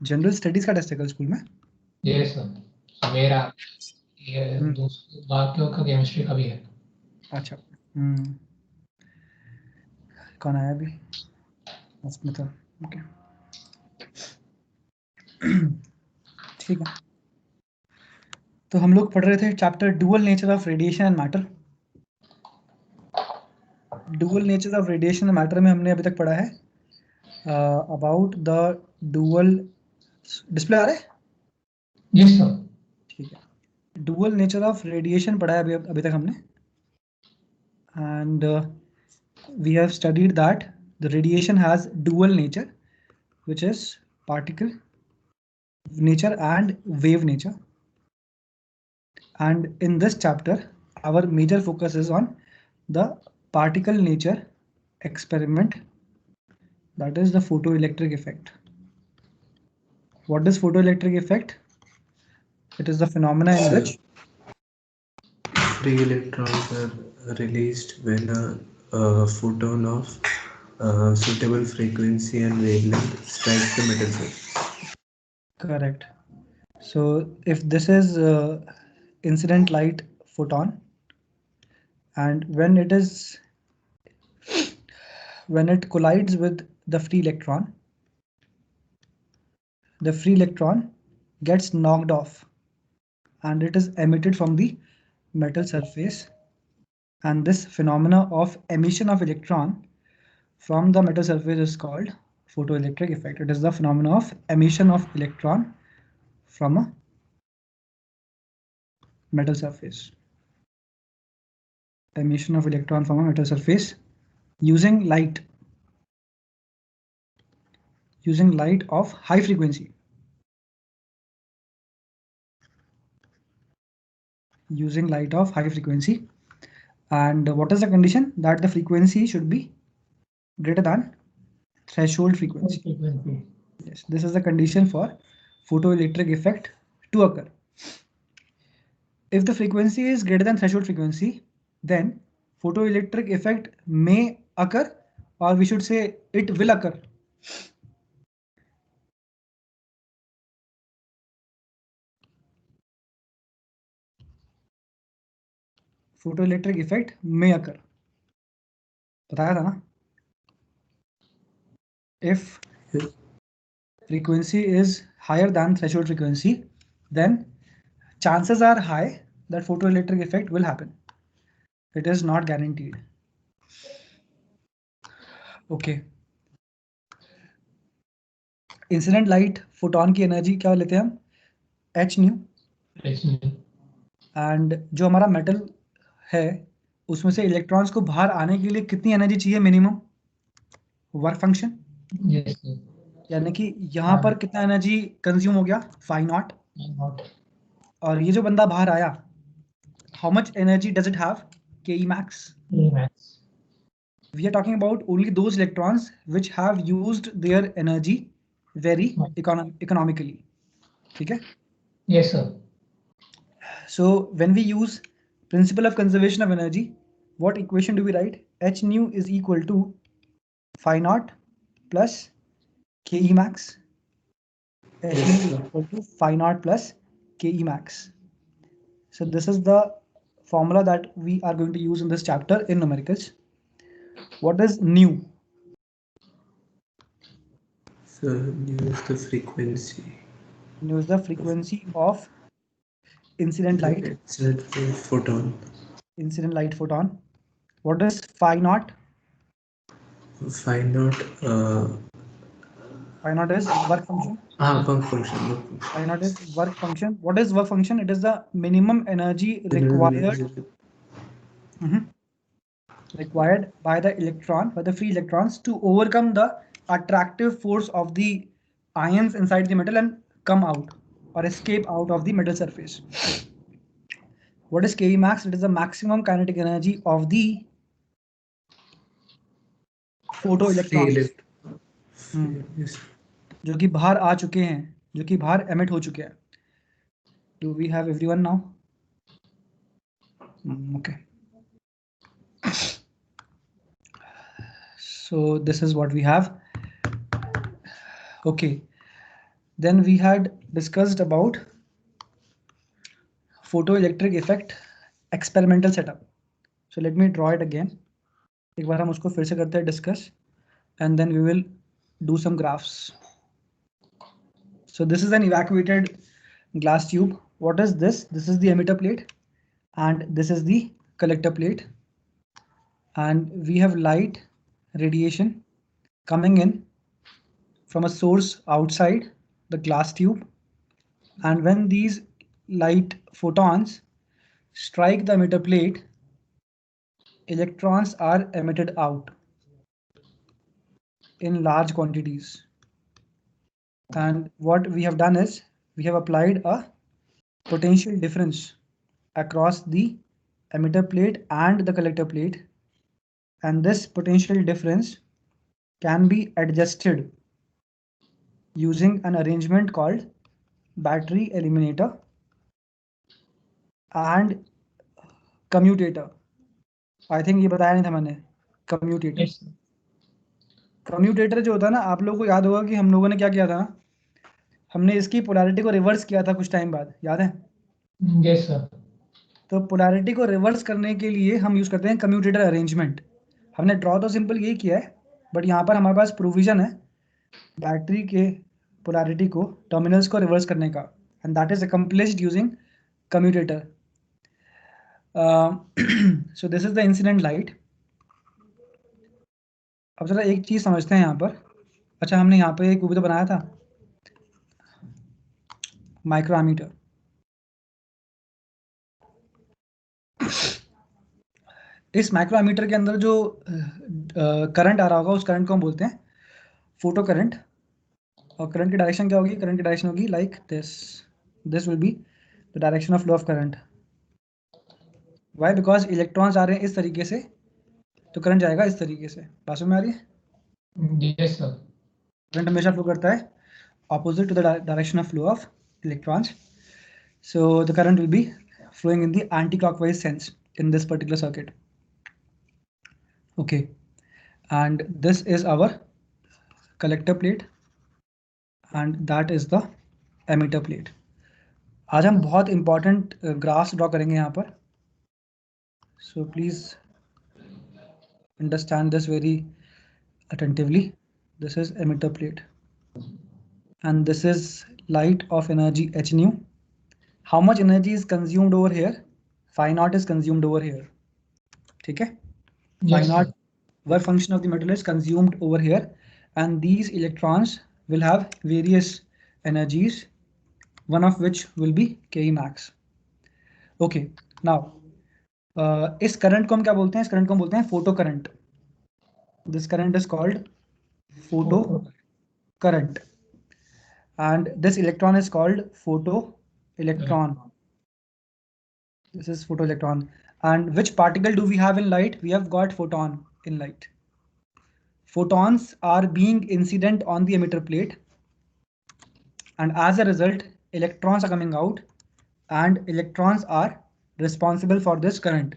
General studies का test है कल स्कूल में? यस सर, मेरा ये बाकियों का केमिस्ट्री का भी है। अच्छा। कौन आया अभी? मतलब ओके। ठीक है, तो हम लोग पढ़ रहे थे chapter dual nature of radiation and matter. Dual nature of radiation and matter में हमने अभी तक पढ़ा है अबाउट द डुअल। डिस्प्ले आ रहा है? Yes sir. ठीक है, डुअल नेचर ऑफ रेडिएशन पढ़ा है अभी तक हमने, and we have studied that the radiation has dual nature, which is particle nature and wave nature. And in this chapter, our major focus is on the particle nature experiment, that is the photoelectric effect. What is photoelectric effect? It is the phenomena in which free electrons are released when a photon of suitable frequency and wavelength strikes the metal surface. correct. So if this is incident light photon, and when it collides with the free electron gets knocked off and it is emitted from the metal surface, and this phenomena of emission of electron from the metal surface is called photoelectric effect. It is the phenomena of emission of electron from a metal surface. Emission of electron from a metal surface using light of high frequency. Using light of high frequency. And what is the condition? That the frequency should be greater than threshold frequency. Yes, this is the condition for photoelectric effect to occur. If the frequency is greater than threshold frequency, then photoelectric effect may occur, or we should say it will occur. Photoelectric effect may occur. बताया था ना? If frequency is higher than threshold frequency, then chances are high that photoelectric effect will happen. It is not guaranteed. Okay. Incident light photon की energy क्या लेते हैं हम? H new. And जो हमारा मेटल है उसमें से इलेक्ट्रॉन्स को बाहर आने के लिए कितनी एनर्जी चाहिए मिनिमम? Work function. यानी कि यहाँ पर कितना एनर्जी कंज्यूम हो गया? Phi not. और ये जो बंदा बाहर आया, how much energy does it have? K E max. We are talking about only those electrons which have used their energy very economically. ठीक है? Yes sir. So when we use principle of conservation of energy, what equation do we write? H nu is equal to phi naught plus Ke max. H nu is equal to phi naught plus Ke max. So this is the formula that we are going to use in this chapter in numericals. What is nu? So nu is the frequency. Nu is the frequency of incident light. Photon. Incident light photon. What is phi naught? Phi naught. Phi naught is work function. Work function. Phi naught is work function. What is work function? It is the minimum energy required. Required by the electron, by the free electrons, to overcome the attractive force of the ions inside the metal and come out or escape out of the metal surface. What is Ke max? It is the maximum kinetic energy of the photoelectrons. जो कि बाहर आ चुके हैं, जो कि बाहर emit हो चुके हैं. Do we have everyone now? Okay. So this is what we have. Okay. then we had discussed about photoelectric effect experimental setup. So let me draw it again. एक बार हम उसको फिर से करते हैं discuss, and then we will do some graphs. So this is an evacuated glass tube. What is this? This is the emitter plate, and this is the collector plate. And we have light radiation coming in from a source outside the glass tube. And when these light photons strike the emitter plate, electrons are emitted out in large quantities. And what we have done is we have applied a potential difference across the emitter plate and the collector plate, and this potential difference can be adjusted using an arrangement called battery eliminator and commutator. I think ये बताया नहीं था मैंने, commutator. Yes. Commutator जो होता है ना, आप लोगों को याद होगा कि हम लोगों ने क्या किया था, हमने इसकी पोलैरिटी को रिवर्स किया था कुछ टाइम बाद, याद है? Yes, sir. तो पोलैरिटी को रिवर्स करने के लिए हम यूज करते हैं कम्यूटेटर अरेंजमेंट. हमने ड्रॉ तो सिंपल यही किया है, बट यहाँ पर हमारे पास प्रोविजन है बैटरी के पोलैरिटी को, टर्मिनल्स को रिवर्स करने का, and that is accomplished using commutator. So this is the incident light. अब जरा एक चीज समझते हैं यहाँ पर. अच्छा, हमने यहाँ पे एक वो भी तो बनाया था, माइक्रोमीटर. इस माइक्रोमीटर के अंदर जो करंट आ रहा होगा, उस करंट को हम बोलते हैं फोटो करंट. और करंट की डायरेक्शन क्या होगी? करंट की डायरेक्शन होगी like this. This will be the direction of flow of current. Why? Because electrons आ रहे हैं इस तरीके से, तो करंट जाएगा इस तरीके से. बात समझ में आ रही है? Yes, sir. करंट हमेशा फ्लो करता है opposite to the direction of flow of electrons. So the current will be flowing in the anti-clockwise sense in this particular circuit. Okay, and this is our collector plate and that is the emitter plate. आज हम बहुत important graphs draw करेंगे यहाँ पर. So please understand this very attentively. This is emitter plate. And this is light of energy h nu. How much energy is consumed over here? Phi naught is consumed over here. ठीक है? Phi Yes, naught sir. work function of the metal is consumed over here, and these electrons will have various energies, one of which will be Ke max. Okay, now इस current को हम क्या बोलते हैं? इस current को हम बोलते हैं photo current. This current is called photo current. And this electron is called photoelectron. This is photoelectron. And which particle do we have in light? We have got photon in light. Photons are being incident on the emitter plate, and as a result electrons are coming out, and electrons are responsible for this current.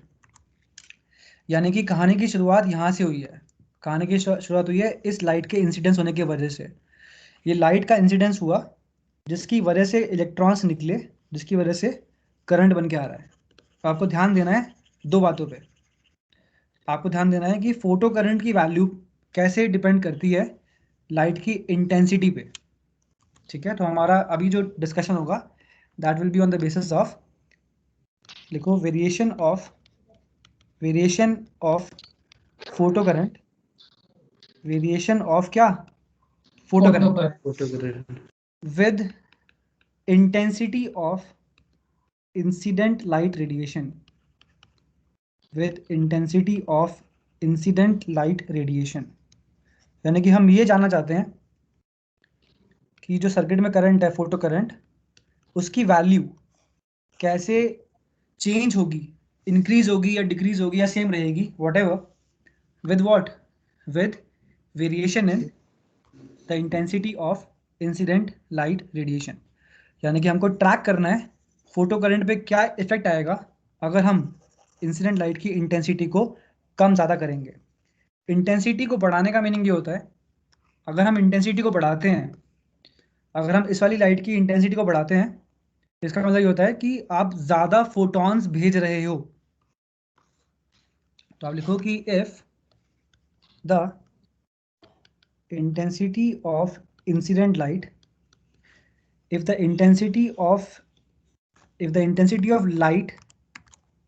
यानी कि कहानी की शुरुआत यहाँ से हुई है. कहानी की शुरुआत हुई है इस लाइट के इंसिडेंस होने की वजह से. ये लाइट का इंसिडेंस हुआ जिसकी वजह से इलेक्ट्रॉन्स निकले, जिसकी वजह से करंट बन के आ रहा है. तो आपको ध्यान देना है दो बातों पे. आपको ध्यान देना है कि फोटो करंट की वैल्यू कैसे डिपेंड करती है लाइट की इंटेंसिटी पे. ठीक है? तो हमारा अभी जो डिस्कशन होगा that will be on the basis of, लिखो, variation of photo current. Variation of क्या? Photo current Photo current. with intensity of incident light radiation. With intensity of incident light radiation. यानी कि हम ये जानना चाहते हैं कि जो सर्किट में करंट है, फोटो करंट, उसकी वैल्यू कैसे चेंज होगी, इंक्रीज होगी या डिक्रीज होगी या सेम रहेगी, what ever, with what? With variation in the intensity of incident light radiation. यानी कि हमको ट्रैक करना है फोटो करंट पे क्या इफेक्ट आएगा अगर हम इंसिडेंट लाइट की इंटेंसिटी को कम ज़्यादा करेंगे. इंटेंसिटी को बढ़ाने का मीनिंग ये होता है, अगर हम इंटेंसिटी को बढ़ाते हैं अगर हम इस वाली लाइट की इंटेंसिटी को बढ़ाते हैं, इसका मतलब ये होता है कि आप ज़्यादा फोटॉन्स भेज रहे हो। तो आप लिखो कि if the intensity of incident light, if the intensity of light,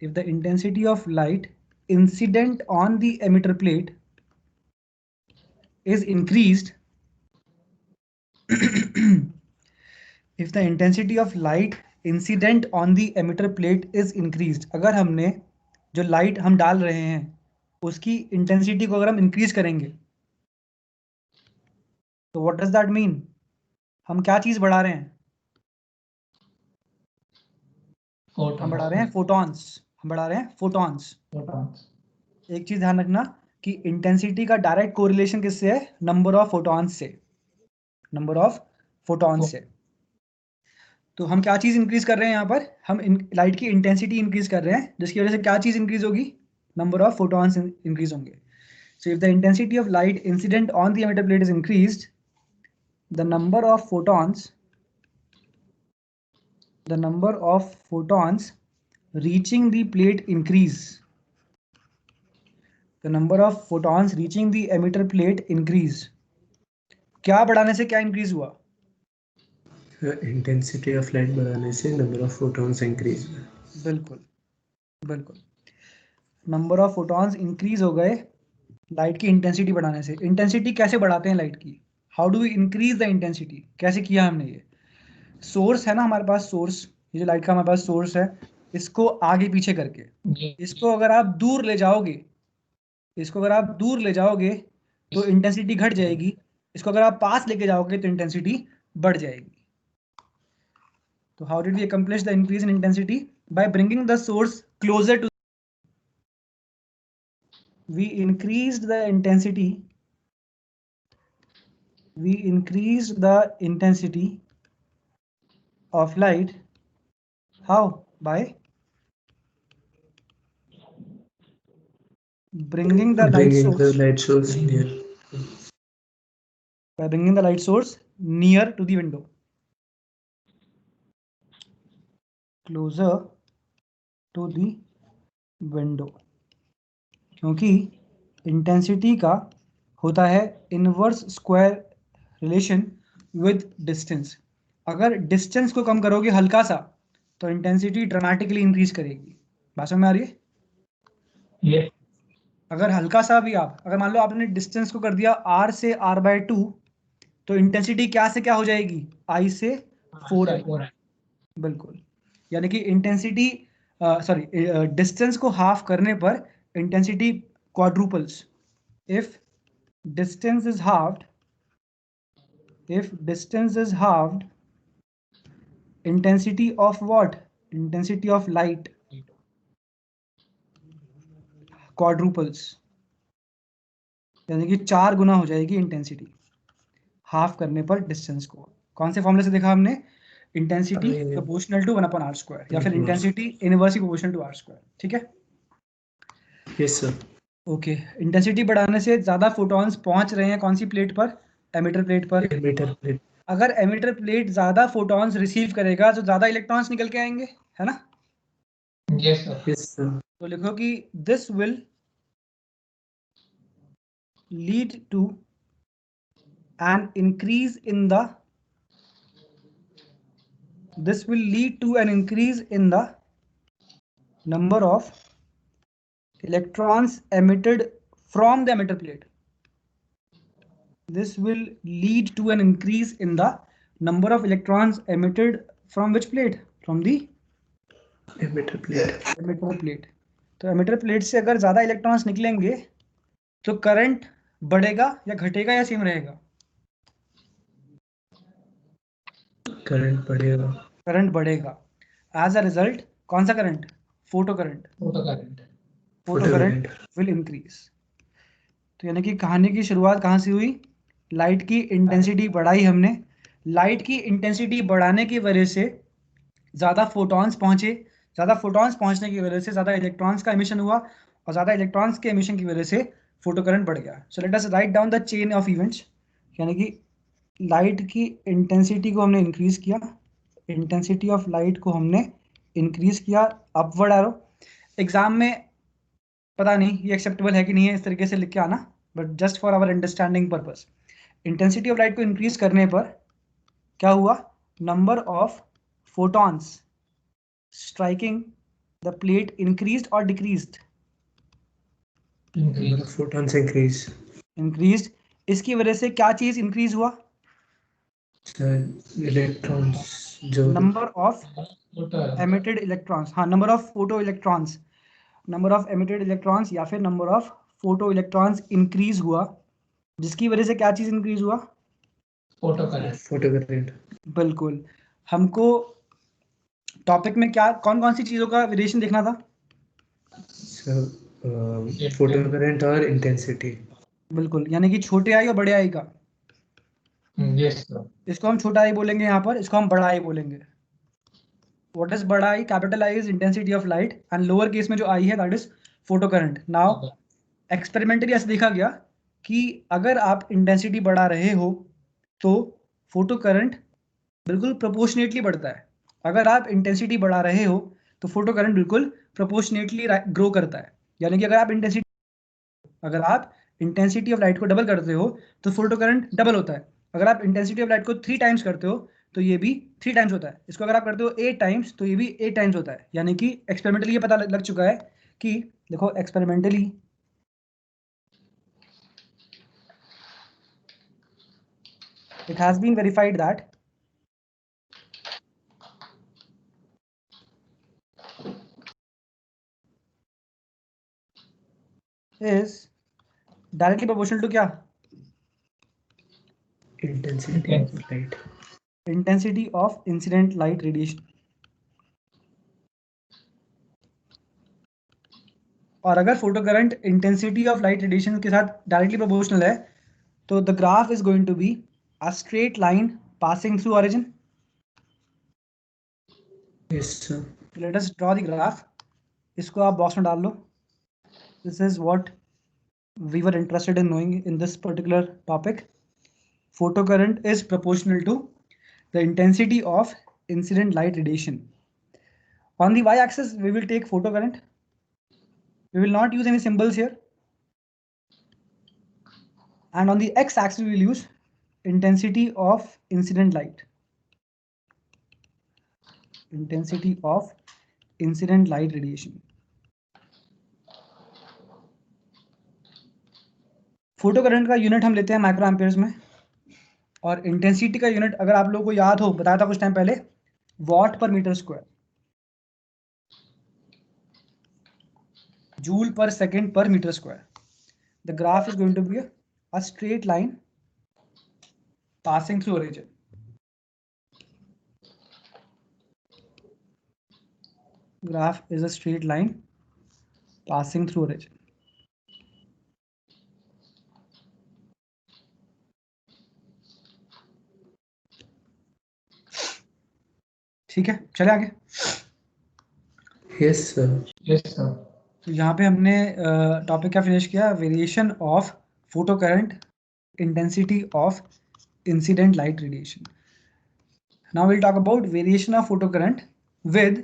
if the intensity of light incident on the emitter plate is increased if the intensity of light incident on the emitter plate is increased, अगर हमने जो light हम डाल रहे हैं उसकी intensity को अगर हम इंक्रीज करेंगे, तो व्हाट डज दैट मीन? हम क्या चीज बढ़ा रहे हैं? हम बढ़ा रहे हैं फोटॉन्स, हम बढ़ा रहे हैं फोटॉन्स। एक चीज ध्यान रखना कि इंटेंसिटी का डायरेक्ट कोरिलेशन किससे है? नंबर ऑफ फोटॉन्स से, नंबर ऑफ फोटॉन्स से। तो हम क्या चीज इंक्रीज कर रहे हैं यहाँ पर? हम लाइट की इंटेंसिटी इंक्रीज कर रहे हैं, जिसकी वजह से क्या चीज इंक्रीज होगी? नंबर ऑफ फोटॉन्स इंक्रीज होंगे। So if the intensity of light incident on the emitter plate is increased, the number of photons reaching the plate increase. The number of photons reaching the emitter plate increase. क्या बढ़ाने से क्या increase हुआ? Intensity of light बढ़ाने से number of photons increase हुआ। बिल्कुल बिल्कुल, नंबर ऑफ फोटॉन्स इंक्रीज हो गए लाइट की इंटेंसिटी बढ़ाने से। इंटेंसिटी कैसे बढ़ाते हैं लाइट की? How do we increase the intensity? कैसे किया हमने? ये सोर्स है ना हमारे पास, सोर्स, ये जो लाइट का हमारे पास सोर्स है, इसको आगे पीछे करके, इसको अगर आप दूर ले जाओगे, इसको अगर आप दूर ले जाओगे तो इंटेंसिटी घट जाएगी, इसको अगर आप पास लेके जाओगे तो इंटेंसिटी बढ़ जाएगी। तो how did we accomplish the increase in intensity? By bringing the source closer to, we increased the intensity of light. How? By bringing the light source near. By bringing the light source near to the window, closer to the window, क्योंकि intensity का होता है inverse square relation with distance. अगर distance को कम करोगे हल्का सा तो इंटेंसिटी ड्रामेटिकली इंक्रीज करेगी। बात समझ में आ रही है? Yes. अगर हल्का सा भी अगर मान लो आपने डिस्टेंस को कर दिया r से r/2, तो इंटेंसिटी क्या से क्या हो जाएगी? I से 4i। बिल्कुल, यानी कि इंटेंसिटी डिस्टेंस को हाफ करने पर intensity quadruples. If distance is halved, intensity of what? Intensity of light quadruples, यानी कि 4 गुना हो जाएगी इंटेंसिटी हाफ करने पर डिस्टेंस को। कौन से फॉर्मूले से देखा हमने? इंटेंसिटी प्रोपोर्शनल टू 1/r², या फिर intensity inversely proportional to r²। ठीक है? Yes sir. ओके, इंटेंसिटी बढ़ाने से ज्यादा फोटॉन्स पहुंच रहे हैं कौन सी प्लेट पर? एमिटर प्लेट पर। Emitter plate. अगर एमिटर प्लेट ज्यादा फोटॉन्स रिसीव करेगा तो ज्यादा इलेक्ट्रॉन्स निकल के आएंगे, है ना? Yes, sir. Yes sir. तो लिखो कि this will lead to an increase in the number of electrons emitted from the emitter plate. This will lead to an increase in the number of electrons emitted from which plate? From the emitter plate. तो emitter plate से अगर ज्यादा electrons निकलेंगे तो current बढ़ेगा या घटेगा या सेम रहेगा? करंट बढ़ेगा। एज अ रिजल्ट कौन सा current? Photo current will increase. तो यानी कि कहानी की शुरुआत कहाँ से हुई? लाइट की इंटेंसिटी बढ़ाई हमने, लाइट की इंटेंसिटी बढ़ाने की वजह से ज़्यादा फोटॉन्स पहुंचे, ज़्यादा फोटॉन्स पहुंचने की वजह से ज़्यादा इलेक्ट्रॉन्स का एमिशन हुआ, और ज़्यादा इलेक्ट्रॉन्स के एमिशन की वजह से फोटो करंट बढ़ गया। So let us write down the chain of events, यानी कि लाइट की इंटेंसिटी को हमने इंक्रीज किया, इंटेंसिटी ऑफ लाइट को हमने इंक्रीज किया, अपवर्ड एरो। एग्जाम में पता नहीं ये एक्सेप्टेबल है कि नहीं है इस तरीके से लिख के आना, but just for our understanding purpose, intensity of light को इंक्रीज करने पर क्या हुआ, number of photons striking the plate increased और decreased? Number of photons increase. Increased. इसकी वजह से क्या चीज इंक्रीज हुआ? The electrons जो नंबर ऑफ एमिटेड इलेक्ट्रॉन्स, हाँ number of photo electrons, number of emitted electrons या फिर number of photo electrons increase हुआ, जिसकी वजह से क्या चीज इंक्रीज हुआ? Photo current. photo current. बिल्कुल। हमको टॉपिक में क्या कौन कौन सी चीजों का वेरिएशन देखना था? So photo current और intensity. बिल्कुल, यानी कि छोटे आई और बड़े आई का। Yes sir. इसको हम छोटा आई बोलेंगे, यहाँ पर इसको हम बड़ा आई बोलेंगे। व्हाट इज बड़ा I? Capital I is intensity of light and lower case में जो आई है that is photo current. Now experimentally ऐसे देखा गया कि अगर आप इंटेंसिटी बढ़ा रहे हो तो फोटो करंट बिल्कुल प्रोपोर्शनेटली बढ़ता है। अगर आप इंटेंसिटी बढ़ा रहे हो तो फोटो करंट बिल्कुल प्रोपोर्शनेटली ग्रो करता है। यानी कि अगर आप इंटेंसिटी ऑफ लाइट को डबल करते हो तो फोटो करंट डबल होता है। अगर आप इंटेंसिटी ऑफ लाइट को 3 टाइम्स करते हो तो ये भी 3 टाइम्स होता है। इसको अगर आप करते हो 8 टाइम्स तो ये भी 8 टाइम्स होता है। यानी कि एक्सपेरिमेंटली ये पता लग चुका है कि देखो experimentally it has been verified that is directly proportional to क्या? Intensity of light. Intensity of incident light radiation। और अगर photo current intensity of light radiation के साथ डायरेक्टली प्रोपोर्शनल है तो the graph is going to be a straight line passing through origin. Yes sir. Let us draw the graph. इसको आप box में डाल लो। This is what we were interested in knowing in this particular topic. Photocurrent is proportional to the intensity of incident light radiation. On the y-axis, we will take photocurrent. We will not use any symbols here. And on the x-axis, we will use intensity of incident light. Intensity of incident light radiation. Photocurrent का unit हम लेते हैं micro amperes में, और intensity का unit अगर आप लोगों को याद हो, बताया था कुछ टाइम पहले, watt per metre square, joule per second per metre square. The graph is going to be a straight line passing through origin. Graph is a straight line passing through origin. ठीक है, चले आगे। Yes sir. Yes sir. तो यहाँ पे हमने topic क्या finish किया? Variation of photo current, intensity of incident light radiation. Now will talk about variation of photo current with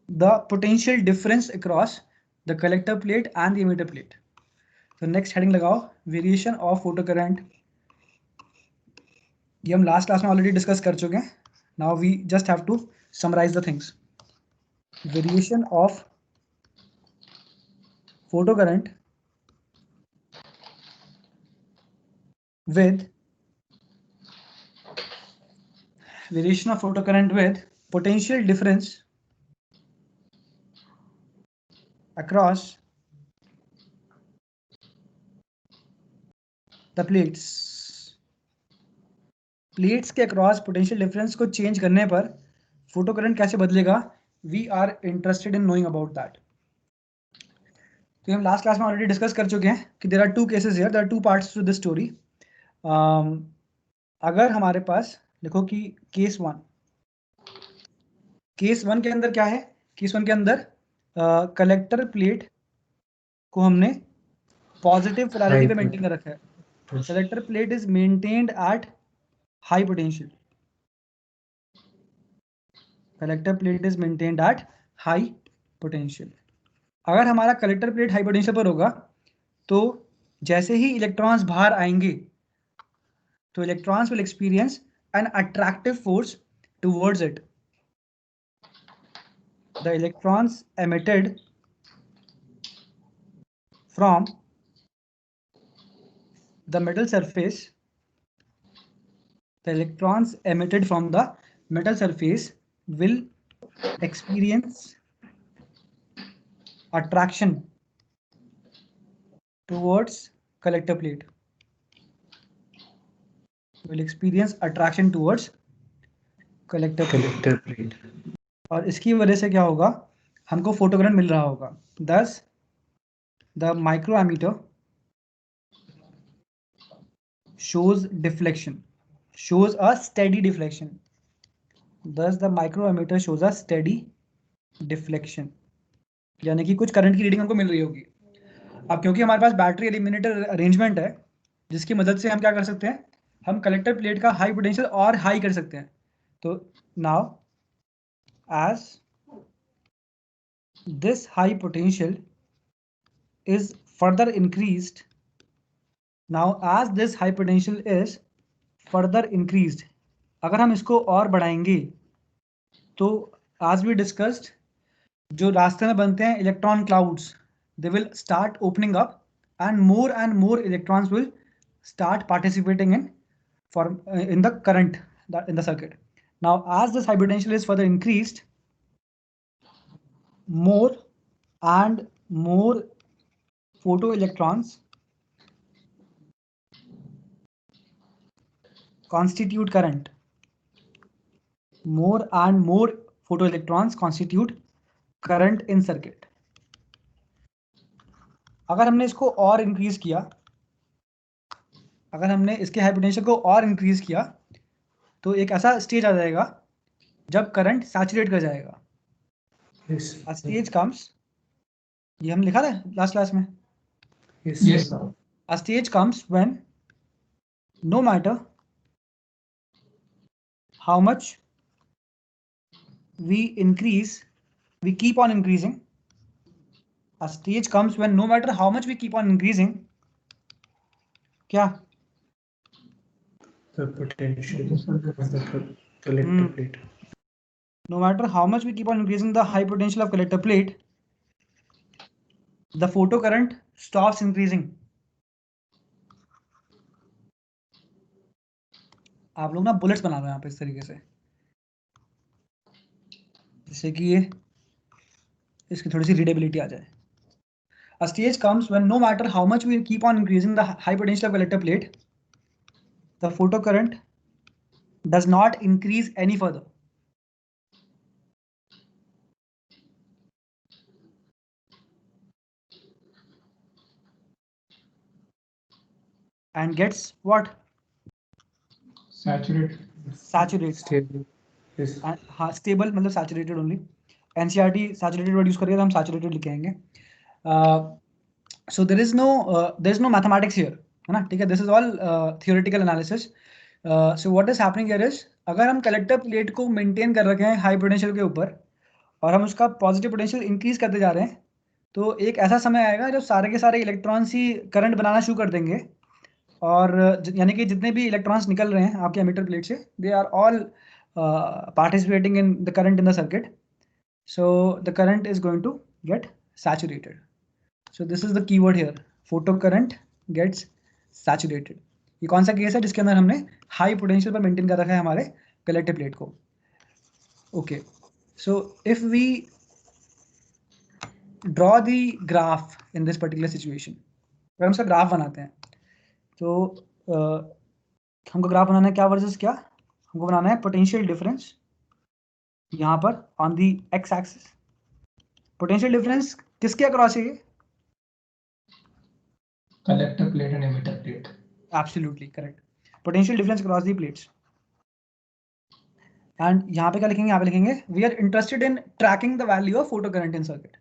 the potential difference across the collector plate and the emitter plate. तो next heading लगाओ, variation of photo current. ये हम last class में already discuss कर चुके हैं। Now we just have to summarize the things. Variation of photo current with variation of photocurrent with potential difference across the plates. Plates के across potential difference को change करने पर photo current कैसे बदलेगा? We are interested in knowing about that. तो हम last class में already discuss कर चुके हैं कि there are two cases here, there are two parts to this story. अगर हमारे पास देखो कि केस वन के अंदर क्या है? केस वन के अंदर कलेक्टर प्लेट को हमने पॉजिटिव पोलैरिटी पे मेंटेन कर रखा है। collector plate is maintained at high potential. Collector plate is maintained at high potential. अगर हमारा collector plate high potential पर होगा तो जैसे ही इलेक्ट्रॉन्स बाहर आएंगे तो electrons will experience an attractive force towards it. The electrons emitted from the metal surface, the electrons emitted from the metal surface will experience attraction towards collector plate. Will experience attraction towards collector plate. और इसकी वजह से क्या होगा, हमको photocurrent मिल रहा होगा. Thus, the microammeter shows deflection, shows a steady deflection. Thus, the microammeter shows a steady deflection. यानी कि कुछ करंट की रीडिंग हमको मिल रही होगी. अब क्योंकि हमारे पास बैटरी एलिमिनेटर अरेंजमेंट है जिसकी मदद से हम क्या कर सकते हैं, हम कलेक्टर प्लेट का हाई पोटेंशियल और हाई कर सकते हैं. तो now as this high potential is further increased, अगर हम इसको और बढ़ाएंगे तो as we discussed, जो रास्ते में बनते हैं electron clouds, they will start opening up and more electrons will start participating in the current in the circuit. Now as this high potential is further increased, more and more photoelectrons constitute current. More and more photoelectrons constitute current in circuit. अगर हमने इसको और increase किया, अगर हमने इसके high potential को और इंक्रीज किया तो एक ऐसा स्टेज आ जाएगा जब करंट सैचुरेट कर जाएगा. A stage comes, ये हम लिखा था लास्ट क्लास में. Yes. A stage comes when no matter how much we increase, we keep on increasing. A stage comes when no matter how much we keep on increasing, क्या? The potential of the collector plate. No matter how much we keep on increasing the high potential of collector plate, the photocurrent stops increasing. आप लोग ना bullets बना रहे हैं यहाँ पे इस तरीके से, जिससे कि ये इसकी थोड़ी सी रीडेबिलिटी आ जाए. A stage comes when no matter how much we keep on increasing the high potential of collector plate, the photocurrent does not increase any further. And gets what? Saturated. Stable. Yes. हाँ, stable मतलब saturated only. NCERT saturated word use करिए तो हम saturated लिख आएंगे. So there is no mathematics here, है ना, ठीक है. This is all theoretical analysis. So what is happening here is, अगर हम कलेक्टर प्लेट को मेंटेन कर रखे हैं हाई पोटेंशियल के ऊपर और हम उसका पॉजिटिव पोटेंशियल इंक्रीज करते जा रहे हैं, तो एक ऐसा समय आएगा जब सारे के सारे इलेक्ट्रॉन्स ही करंट बनाना शुरू कर देंगे. और यानी कि जितने भी इलेक्ट्रॉन्स निकल रहे हैं आपके एमिटर प्लेट से, they are all participating in the current in the circuit. So the current is going to get saturated. So this is the keyword here, photo current gets saturated. ये कौन सा case है जिसके अंदर हमने high potential पर maintain कर रखा है हमारे कलेक्टर प्लेट को. Okay, so if we draw the graph in this particular situation, अगर हम इसका ग्राफ बनाते हैं तो हमको ग्राफ बनाना है क्या वर्सेस क्या, हमको बनाना है पोटेंशियल डिफरेंस यहाँ पर on the x axis. Potential difference किसके अक्रॉस है ये? Collector plate and emitter plate. Absolutely correct. Potential difference across the plates. And यहाँ पे क्या लिखेंगे? यहाँ पे लिखेंगे we are interested in tracking the value of photocurrent in circuit.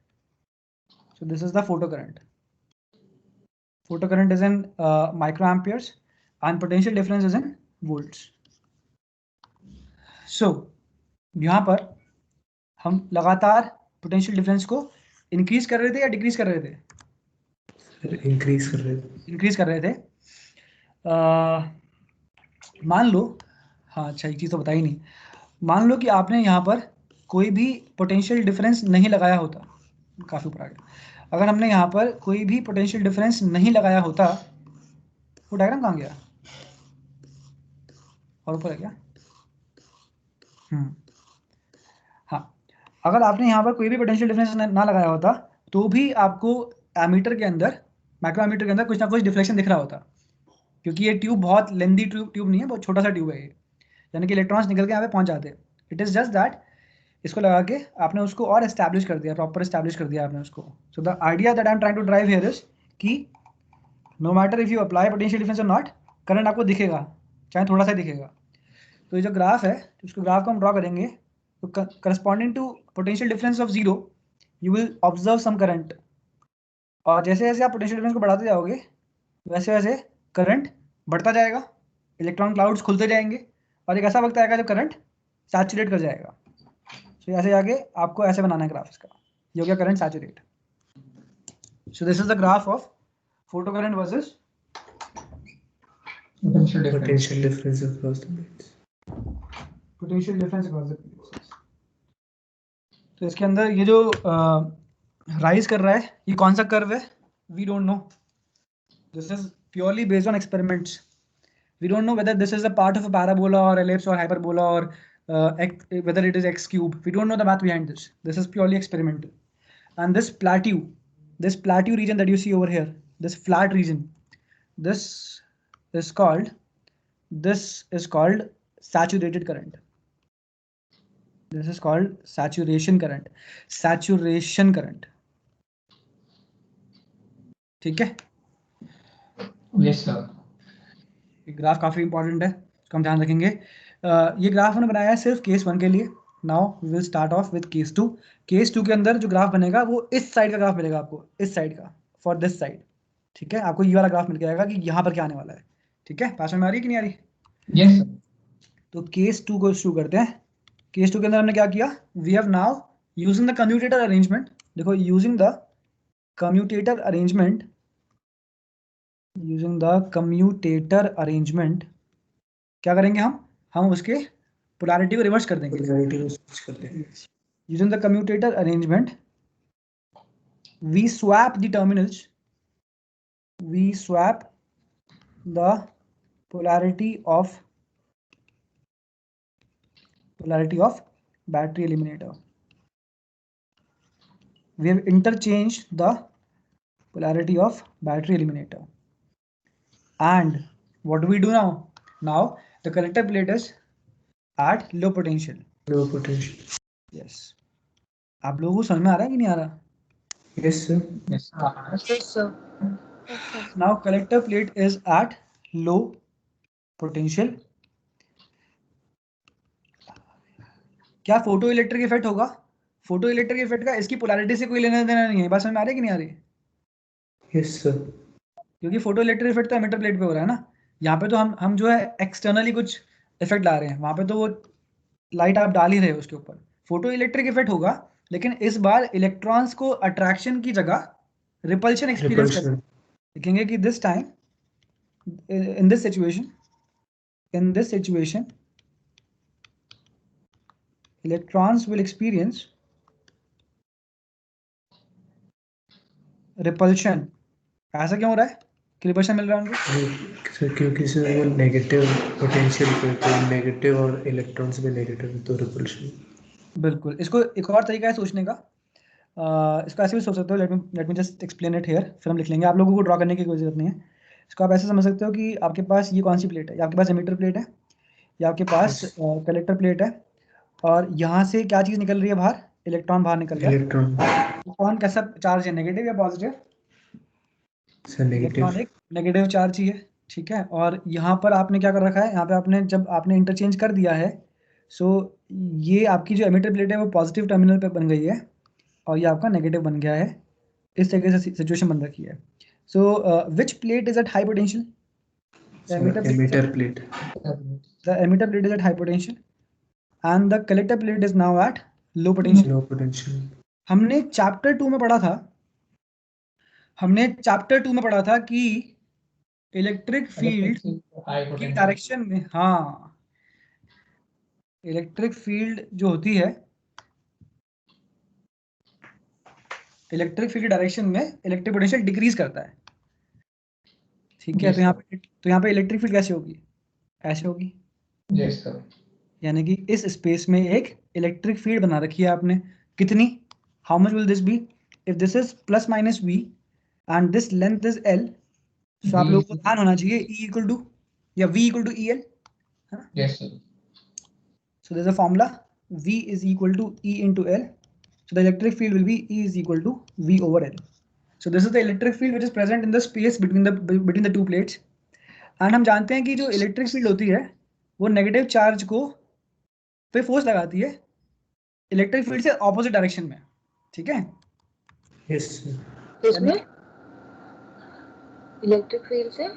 So this is the photocurrent. photocurrent is in microamperes and potential difference is in volts. So यहाँ पर हम लगातार पोटेंशियल डिफरेंस को इंक्रीज कर रहे थे या डिक्रीज कर रहे थे? इंक्रीज कर रहे थे। इंक्रीज कर रहे थे। मान लो, हाँ अच्छा एक चीज़ तो बताई नहीं, मान लो कि आपने यहाँ पर कोई भी पोटेंशियल डिफरेंस नहीं लगाया होता, काफ़ी ऊपर आ गया, अगर हमने यहाँ पर कोई भी पोटेंशियल डिफरेंस नहीं लगाया होता, वो डायग्राम कहाँ गया और ऊपर है क्या? हाँ, अगर आपने यहाँ पर कोई भी पोटेंशियल डिफरेंस ना लगाया होता तो भी आपको एमीटर के अंदर, माइक्रो एमीटर के अंदर कुछ ना कुछ डिफ्लेक्शन दिख रहा होता, क्योंकि ये ट्यूब बहुत लेंदी ट्यूब नहीं है, बहुत छोटा सा ट्यूब है ये, यानी कि इलेक्ट्रॉन्स निकल के यहाँ पे पहुँच जाते हैं। इट इज़ जस्ट दैट इसको लगा के आपने उसको और एस्टैब्लिश कर दिया, प्रॉपर एस्टैब्लिश कर दिया आपने उसको। So the idea that I am trying to drive here is कि no matter if you apply potential difference और नॉट, करंट आपको दिखेगा, चाहे थोड़ा सा दिखेगा। तो ये जो ग्राफ है, उसको ग्राफ को हम ड्रॉ करेंगे, तो corresponding to potential difference of zero you will observe some current, और जैसे जैसे आप पोटेंशियल डिफरेंस को बढ़ाते जाओगे वैसे वैसे करंट बढ़ता जाएगा, इलेक्ट्रॉन क्लाउड्स खुलते जाएंगे, और एक ऐसा वक्त आएगा जब करंट सैचुरेट कर जाएगा। तो ऐसे आगे आपको ऐसे बनाना है ग्राफ इसका, ये हो गया current saturate. So this is the graph of photo current versus Potential difference across the planes. Potential difference across the planes. तो इसके अंदर ये जो राइज कर रहा है, ये कौन सा कर्व है? We don't know, this is purely based on experiments. We don't know whether this is a part of a parabola or ellipse or hyperbola or whether it is x cube. We don't know the math behind this. This is purely experimental. And this plateau region that you see over here, this flat region, this is called saturated current. This is called saturation current. Saturation current. ठीक है? Yes sir. Graph काफ़ी important है, इसको हम ध्यान रखेंगे। ये graph हमने बनाया है सिर्फ केस 1 के लिए। Now we will start off with case 2। Case 2 के अंदर जो ग्राफ बनेगा वो इस साइड का ग्राफ मिलेगा आपको, इस साइड का, फॉर दिस साइड। ठीक है, आपको ये वाला ग्राफ मिल जाएगा कि यहाँ पर क्या आने वाला है। ठीक है, पास में आ रही है कि नहीं आ रही? Yes sir. तो केस 2 को शुरू करते हैं। केस 2 के अंदर हमने क्या किया? We have now using the commutator arrangement, देखो using the commutator arrangement, using the commutator arrangement क्या करेंगे हम उसके पोलैरिटी को रिवर्स कर देंगे। Using the commutator arrangement we swap the terminals, we swap the polarity of battery eliminator. We have interchanged the polarity of battery eliminator. And what do we do now? Now the collector plate is at low potential. Low potential. Yes. आप लोगों को समझ में आ रहा है कि नहीं आ रहा? Yes sir. Yes sir. Yes, sir. Now collector plate is at low potential. क्या फोटो इलेक्ट्रिक इफेक्ट होगा? फोटो इलेक्ट्रिक इफेक्ट का इसकी पोलैरिटी से कोई लेना देना नहीं है। बात समझ में आ रही है कि नहीं आ रही? Yes sir. क्योंकि फोटो इलेक्ट्रिक इफेक्ट तो एमिटर प्लेट पे हो रहा है ना, यहाँ पे तो हम जो है एक्सटर्नली कुछ इफेक्ट ला रहे हैं, वहाँ पे तो वो लाइट आप डाल ही रहे हो उसके ऊपर। फोटो इलेक्ट्रिक इफेक्ट होगा, लेकिन इस बार इलेक्ट्रॉन्स को अट्रैक्शन की जगह रिपल्शन एक्सपीरियंस कर देखेंगे कि this time in this situation electrons will experience repulsion. ऐसा क्यों हो रहा है कि रिपल्शन मिल रहा है उनको? सर क्योंकि सर वो नेगेटिव पोटेंशियल पे, तो नेगेटिव और इलेक्ट्रॉन्स भी नेगेटिव, तो रिपल्शन। बिल्कुल। इसको एक और तरीका है सोचने का, इसको ऐसे भी सोच सकते हो, late me just explain it here, फिर हम लिख लेंगे, आप लोगों को ड्रॉ करने की कोई जरूरत नहीं है। इसको आप ऐसे समझ सकते हो कि आपके पास ये कौन सी प्लेट है, या आपके पास एमिटर प्लेट है, या आपके पास कलेक्टर प्लेट है, और यहाँ से क्या चीज़ निकल रही है बाहर? इलेक्ट्रॉन बाहर निकल रहा है। इलेक्ट्रॉन कैसा चार्ज है, नेगेटिव या पॉजिटिव? इलेक्ट्रॉन एक नेगेटिव चार्ज ही है। ठीक है, और यहाँ पर आपने क्या कर रखा है, यहाँ पे आपने जब आपने इंटरचेंज कर दिया है, सो ये आपकी जो एमिटर प्लेट है वो पॉजिटिव टर्मिनल पे बन गई है, और ये आपका नेगेटिव बन गया है। इस तरीके से सिचुएशन बन रखी है। So which plate is at high potential? The emitter plate. The emitter plate is at high potential and the collector plate is now at low potential. Low potential. हमने चैप्टर 2 में पढ़ा था कि इलेक्ट्रिक फील्ड की direction में, हाँ, electric field जो होती है, इलेक्ट्रिक फील्ड की डायरेक्शन में इलेक्ट्रिक पोटेंशियल डिक्रीज करता है, ठीक है। तो यहाँ पे इलेक्ट्रिक फील्ड कैसे होगी? ऐसे होगी। Yes sir. यानी कि इस स्पेस में एक इलेक्ट्रिक फील्ड बना रखी है आपने, कितनी? How much will this be? If this is plus minus v and this length is l, सो आप लोगों को ध्यान होना चाहिए E इक्वल टू या V इक्वल टू EL, है ना? Yes sir. So there's a formula V is equal to E into L. So the electric field will be E is equal to V over L. So this is the electric field which is present in the space between the two plates. And हम जानते हैं कि जो electric field होती है वो negative charge को पे फोर्स लगाती है इलेक्ट्रिक फील्ड से ऑपोजिट डायरेक्शन में, ठीक है? यस। इसमें इलेक्ट्रिक फील्ड से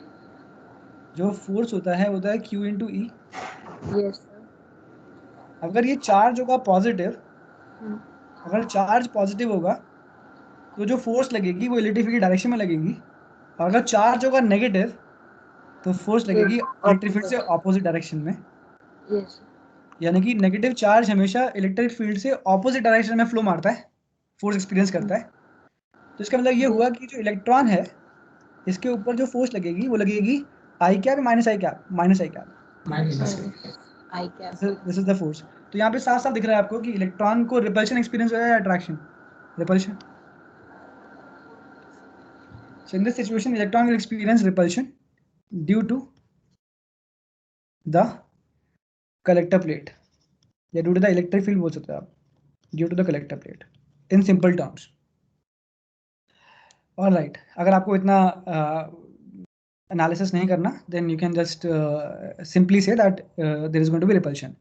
जो फोर्स होता है Q into E। यस। अगर ये चार्ज होगा पॉजिटिव, अगर चार्ज पॉजिटिव होगा तो जो फोर्स लगेगी वो इलेक्ट्रिक फील्ड की डायरेक्शन में लगेगी, और अगर चार्ज होगा नेगेटिव तो फोर्स लगेगी इलेक्ट्रिक फील्ड से ऑपोजिट डायरेक्शन में। यस। यानी कि नेगेटिव चार्ज हमेशा इलेक्ट्रिक फील्ड से ऑपोजिट डायरेक्शन में फ्लो मारता है, फोर्स एक्सपीरियंस करता है। तो इसका मतलब ये हुआ कि जो इलेक्ट्रॉन है इसके ऊपर जो फोर्स लगेगी वो लगेगी I cap minus I cap, minus I cap, I cap. This is the force. तो यहाँ पे साफ साफ दिख रहा है आपको कि इलेक्ट्रॉन को रिपल्शन एक्सपीरियंस हो रहा है या attraction? Repulsion. So in this situation, electron will experience repulsion due to the collector plate, या due to the electric field बोल सकते हैं आप, due to the collector plate in simple terms. All right, अगर आपको इतना analysis नहीं करना, then you can just simply say that there is going to be repulsion.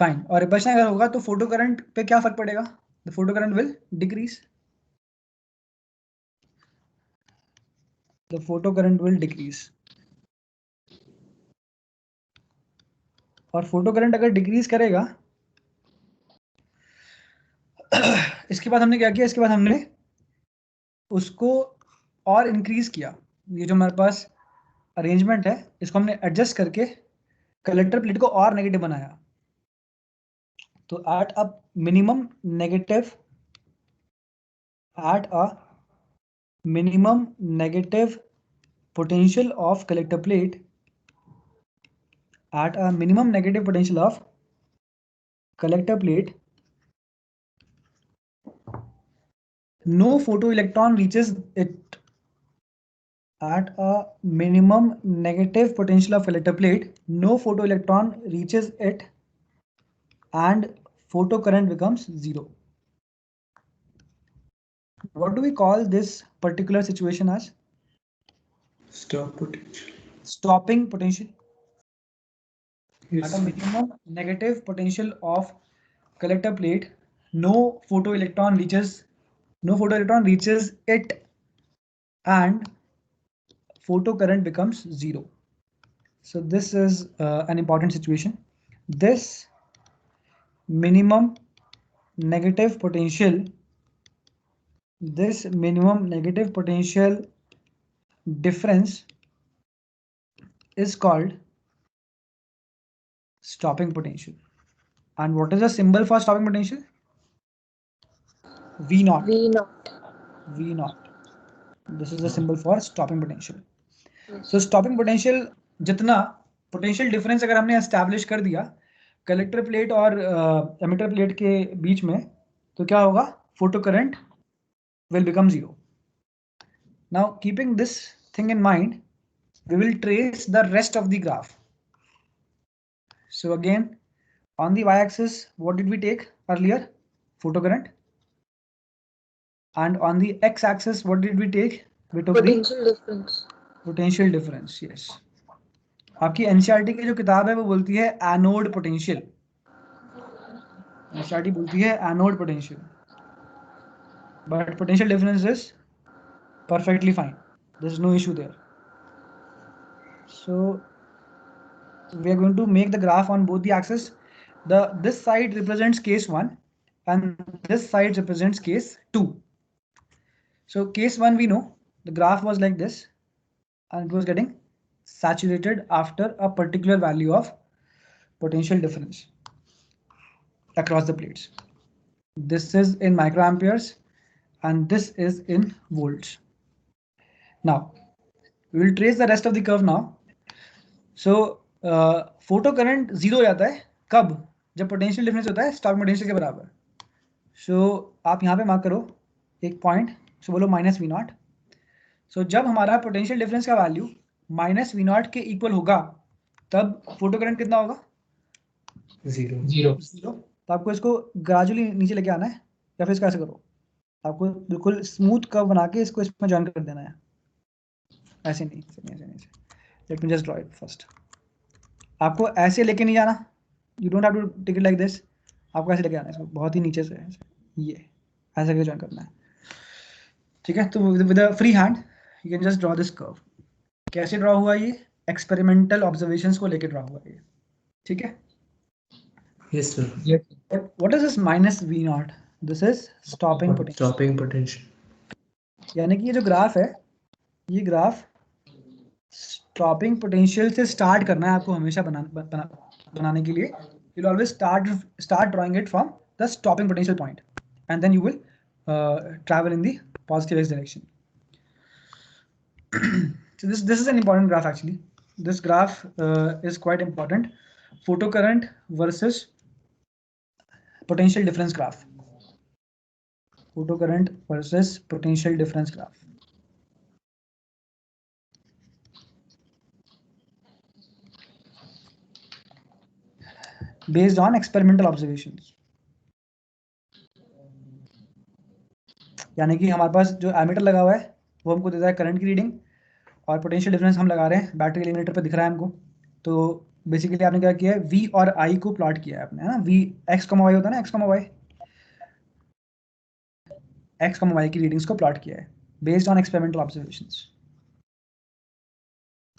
Fine. और repulsion अगर होगा तो photo current पे क्या फर्क पड़ेगा? The photo current will decrease. The photo current will decrease. और फोटो करंट अगर डिक्रीज करेगा, इसके बाद हमने क्या किया? इसके बाद हमने उसको और इंक्रीज किया। ये जो हमारे पास अरेंजमेंट है इसको हमने एडजस्ट करके कलेक्टर प्लेट को और नेगेटिव बनाया। तो at a minimum negative potential of collector plate, at a minimum negative potential of collector plate, no photoelectron reaches it. At a minimum negative potential of collector plate, no photoelectron reaches it and photocurrent becomes zero. What do we call this particular situation as? Stop potential. Stopping potential. Yes. At a minimum negative potential of collector plate, no photoelectron reaches it and photocurrent becomes zero. So this is an important situation. This minimum negative potential difference is called stopping potential. And what is the symbol for stopping potential? V naught. V naught. This is the symbol for stopping potential. So stopping potential जितना potential difference अगर हमने establish कर दिया collector plate और emitter plate के बीच में, तो क्या होगा? Photocurrent will become zero. Now keeping this thing in mind, we will trace the rest of the graph. So again, on the y-axis, what did we take earlier? Photocurrent. And on the x-axis, what did we take? We took potential difference. Yes. आपकी NCERT की जो किताब है वो बोलती है anode potential. NCERT बोलती है anode potential, but potential difference is perfectly fine. There's no issue there. So we are going to make the graph on both the axes. This side represents case 1 and this side represents case 2. So case 1 we know the graph was like this and it was getting saturated after a particular value of potential difference across the plates. This is in microamperes and this is in volts. Now we will trace the rest of the curve now. So photo current 0 हो जाता है कब? जब potential difference होता है stopping potential के बराबर. सो आप यहाँ पे मार्क करो एक पॉइंट, सो बोलो -V0. सो जब हमारा पोटेंशियल डिफरेंस का वैल्यू -V0 के इक्वल होगा तब फोटो करंट कितना होगा? 0. तो आपको इसको ग्रेजुअली नीचे लेके आना है या फिर इसको ऐसे करो, आपको बिल्कुल स्मूथ कर्व बना के इसको इसमें ज्वाइन कर देना है. ऐसे नहीं. Let me just draw it first. आपको ऐसे लेके नहीं जाना, you don't have to take it like this. आपको ऐसे लेके आना है इसको बहुत ही नीचे से ऐसे, ये ऐसे करके ज्वाइन करना है. ठीक है, तो with a free hand you can just draw this curve. कैसे ड्रॉ हुआ ये? एक्सपेरिमेंटल ऑब्जर्वेशंस को लेके ड्रॉ हुआ ये. ठीक है. Yes, sir. What is this -V0? This is stopping potential. Stopping potential. यानी कि ये जो ग्राफ है, ये ग्राफ स्टॉपिंग पोटेंशियल से स्टार्ट करना है आपको हमेशा बनाने के लिए. You will always start drawing it from the stopping potential point and then you will travel in the positive x direction. So this is an important graph actually. This graph is quite important. Photo current versus potential difference graph. Photo current versus potential difference graph. Based on experimental observations. यानी कि हमारे पास जो ammeter लगा हुआ है वो हमको देता है करंट की रीडिंग और पोटेंशियल डिफरेंस हम लगा रहे हैं, बैटरी एलिमिनेटर पर दिख रहा है हमको. तो बेसिकली आपने क्या किया है, V और I को प्लॉट किया है आपने, है ना. V x, y होता है ना, x, y की रीडिंग्स को प्लॉट किया है बेस्ड ऑन एक्सपेरिमेंटल ऑब्जर्वेशंस.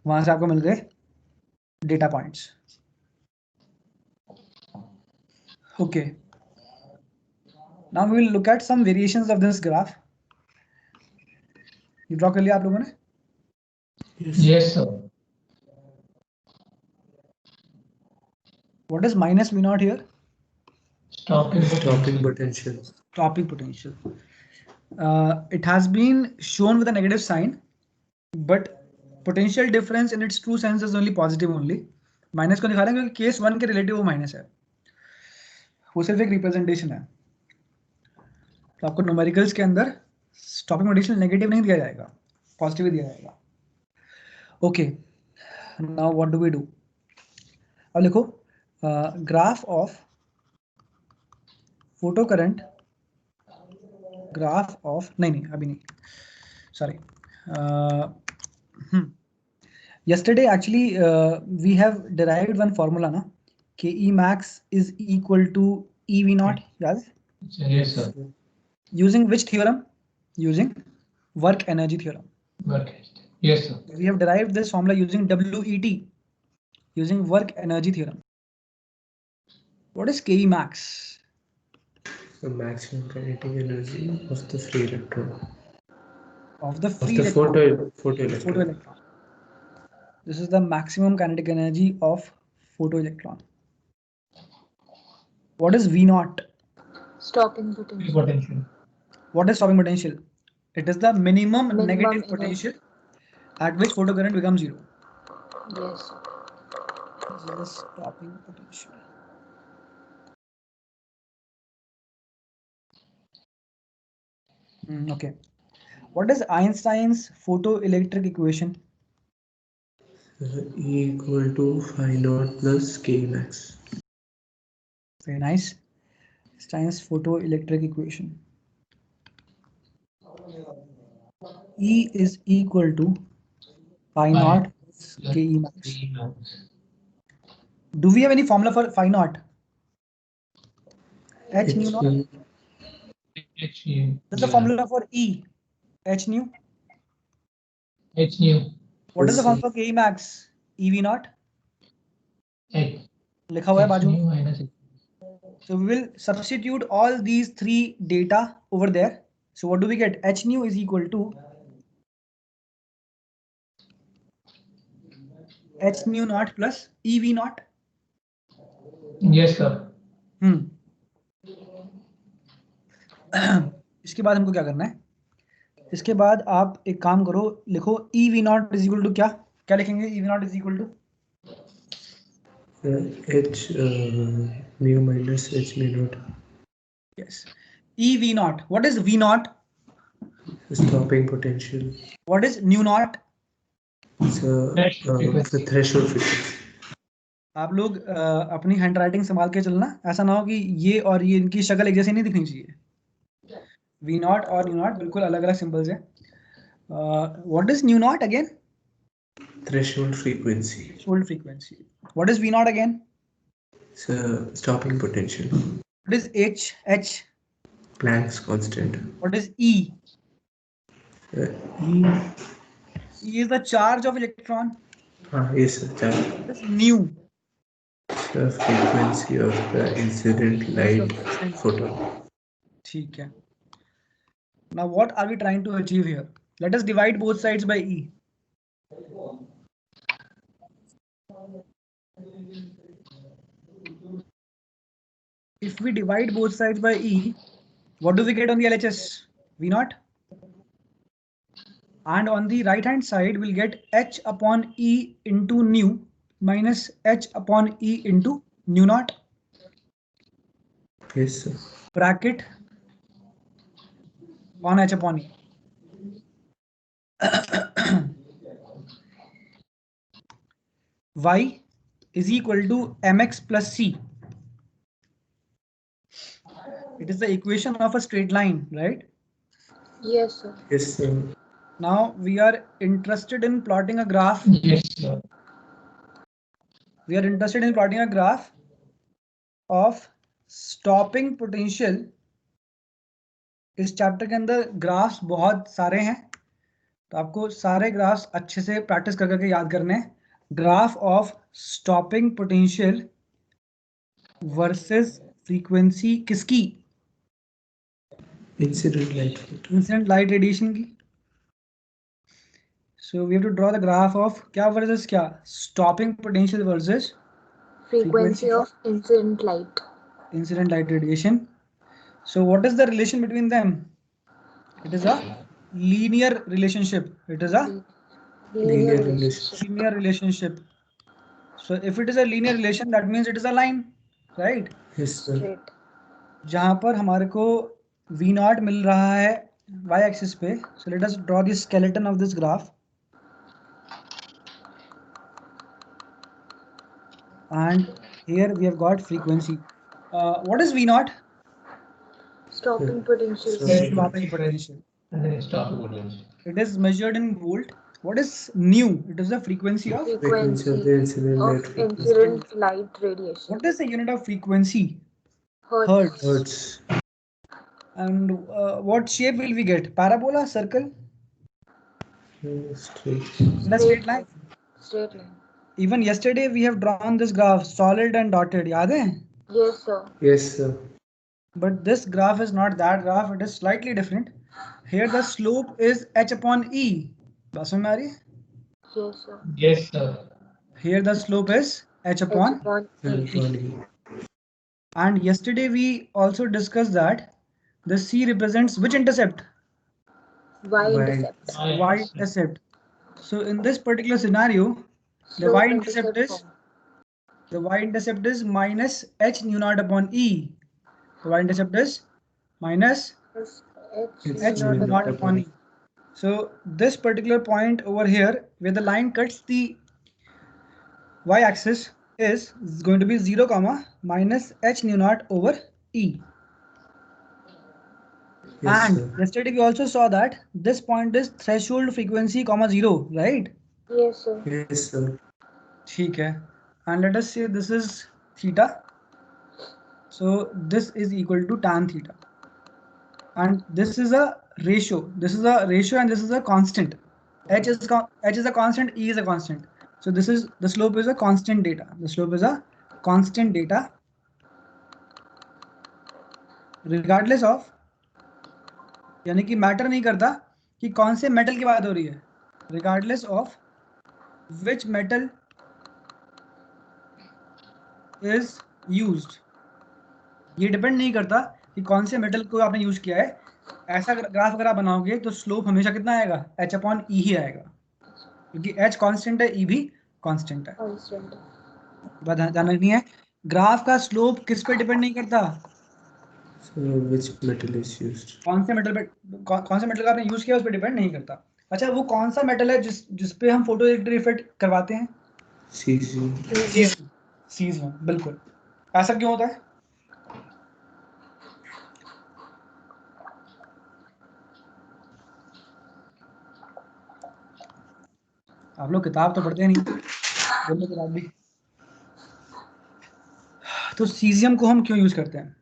वहां से आपको मिल गए data points. Okay, now we will look at some variations of this graph. ये ड्रॉ कर लिया आप लोगों ने? Yes, sir. What is -V0 here? Stopping potential. Stopping potential. It has been shown with a negative sign, but potential difference in its true sense is only positive only. Minus को दिखा रहे हैं क्योंकि केस 1 के relative वो minus है, वो सिर्फ एक रिप्रेजेंटेशन है. तो आपको न्यूमेरिकल्स के अंदर स्टॉपिंग पोटेंशियल नेगेटिव नहीं दिया जाएगा, पॉजिटिव ही दिया जाएगा. Okay, now what do we do? अब लिखो graph of photo current, graph of नहीं अभी नहीं, sorry. Yesterday actually we have derived one formula na, Ke max is equal to EV0. Yes? Yes, sir. Using which theorem? Using work energy theorem. Yes, sir. We have derived this formula using WET, using work energy theorem. What is Ke max? The maximum kinetic energy of the free electron. Of the free photoelectron. This is the maximum kinetic energy of photoelectron. What is V0? Stopping potential. What is stopping potential? It is the minimum negative potential at which photocurrent becomes 0. Yes. This is the stopping potential. Okay. What is Einstein's photoelectric equation? E equal to phi naught plus K max. Very nice. Einstein's photoelectric equation. E is equal to phi naught plus Ke max. Do we have any formula for phi naught? H nu naught. That's the formula for E. H nu. H nu. What is the Yes, formula for Ke max? EV naught H. लिखा हुआ है H बाजू. nu minus H. So we will substitute all these three data over there. So what do we get? H nu is equal to H nu naught plus EV naught. Yes, sir. इसके बाद हमको क्या करना है? इसके बाद आप एक काम करो, लिखो EV naught is equal to क्या लिखेंगे? EV naught is equal to H nu minus H nu naught. yes. EV naught. What is V naught? Stopping potential. What is nu naught? The threshold frequency. आप लोग अपनी hand writing संभाल के चलना, ऐसा ना हो कि ये और ये इनकी शक्ल एक जैसी नहीं दिखनी चाहिए. V naught और nu naught बिल्कुल अलग अलग सिंबल्स है. What is nu naught again? Threshold frequency. Threshold frequency. What is V naught again? Stopping potential. What is H? Planck's constant. What is E? E is the charge of electron. Yes, sir. What is nu? The frequency of the incident light photon. ठीक है. Now what are we trying to achieve here? Let us divide both sides by E. If we divide both sides by E, what do we get on the LHS? V naught. And on the right hand side, we'll get H upon E into nu minus H upon E into nu naught. Yes, sir. Bracket on H upon E. Y is equal to mx plus c. It is the equation of a straight line, right? Yes, sir. Yes, sir. Now we are interested in plotting a graph. Yes, sir. We are interested in plotting a graph of stopping potential. इस chapter के अंदर graphs बहुत सारे हैं, तो आपको सारे graphs अच्छे से प्रैक्टिस कर करके याद करने हैं. Graph of stopping potential versus frequency किसकी? इंसिडेंट लाइट रेडिएशन की. So we have to draw the graph of क्या versus क्या? Stopping potential versus Frequency of incident light. Incident light radiation. So what is the relation between them? It is a linear relationship. It is a Linear relationship. linear relationship. So if it is a linear relation, that means it is a line, right? Yes, sir. Straight. जहाँ पर हमारे को V naught मिल रहा है y axis पे. So let us draw the skeleton of this graph. And here we have got frequency. What is V naught? Stopping potential. Stopping potential. It is measured in volt. What is nu? It is the frequency of. Frequency of the incident light radiation. What is the unit of frequency? Hertz. Hertz. And what shape will we get? Parabola, circle? Straight. In a straight line. Straight line. Even yesterday we have drawn this graph, solid and dotted. याद है? Yes, sir. Yes, sir. But this graph is not that graph. It is slightly different. Here the slope is h upon e. बात समझ में आ रही है? Yes, sir. Yes, sir. Here the slope is h upon E. And yesterday we also discussed that the C represents which intercept? Y intercept. Y intercept. So in this particular scenario, the y intercept is minus h nu naught upon e. The y intercept is minus h nu naught upon e. So this particular point over here, where the line cuts the y-axis, is going to be 0, minus h nu naught over e. Yes, and sir. yesterday we also saw that this point is threshold frequency, 0, right? Yes, sir. Yes, sir. ठीक है. And let us say this is theta. So this is equal to tan theta. And this is a ratio. This is a ratio and this is a constant. h is a constant, E is a constant. So this is the slope is a constant data. The slope is a constant data regardless of, यानी कि matter नहीं करता कि कौन से metal की बात हो रही है, regardless of which metal is used. ये डिपेंड नहीं करता कि कौन से मेटल को आपने यूज किया है. ऐसा ग्राफ अगर आप बनाओगे तो स्लोप हमेशा कितना आएगा, h/e ही आएगा, क्योंकि h कांस्टेंट है, e भी कांस्टेंट है. Constant. बात जानना नहीं है, ग्राफ का स्लोप किस पे डिपेंड नहीं करता, So which metal is used? कौन से मेटल का आपने यूज किया उस पे डिपेंड नहीं करता. अच्छा, वो कौन सा मेटल है जिस पे हम फोटो इलेक्ट्रिक इफेक्ट करवाते हैं? Cesium. सीजियम. बिल्कुल. ऐसा क्यों होता है? आप लोग किताब तो पढ़ते नहीं बोलने के बाद भी. तो सीजियम को हम क्यों यूज करते हैं?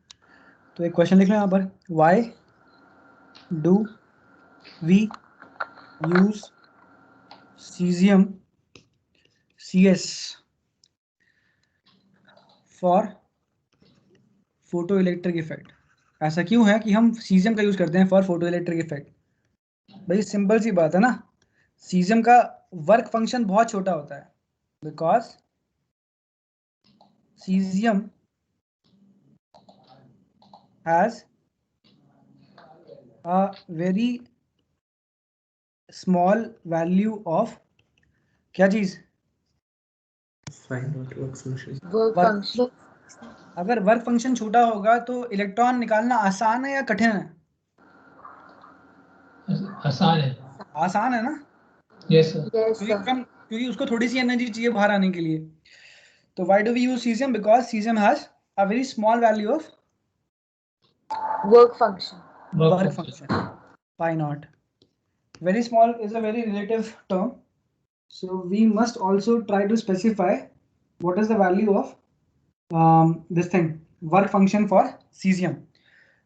तो एक क्वेश्चन लिख लो यहाँ पर, why do we use caesium CS for photo electric effect? ऐसा क्यों है कि हम सीजियम का यूज करते हैं फॉर फोटो इलेक्ट्रिक इफेक्ट? भाई सिंपल सी बात है ना, सीजियम का वर्क फंक्शन बहुत छोटा होता है, because caesium has a very small value of क्या चीज? Find out work function. Work Work. function. अगर वर्क फंक्शन छोटा होगा तो इलेक्ट्रॉन निकालना आसान है या कठिन है? आसान है. आसान है ना, यस सर. Yes, sir. क्योंकि उसको थोड़ी सी एनर्जी चाहिए बाहर आने के लिए. तो why do we use caesium? Because caesium has a very small value of Work function. work function. Why not? Very small is a very relative term, so we must also try to specify what is the value of this thing, work function for cesium.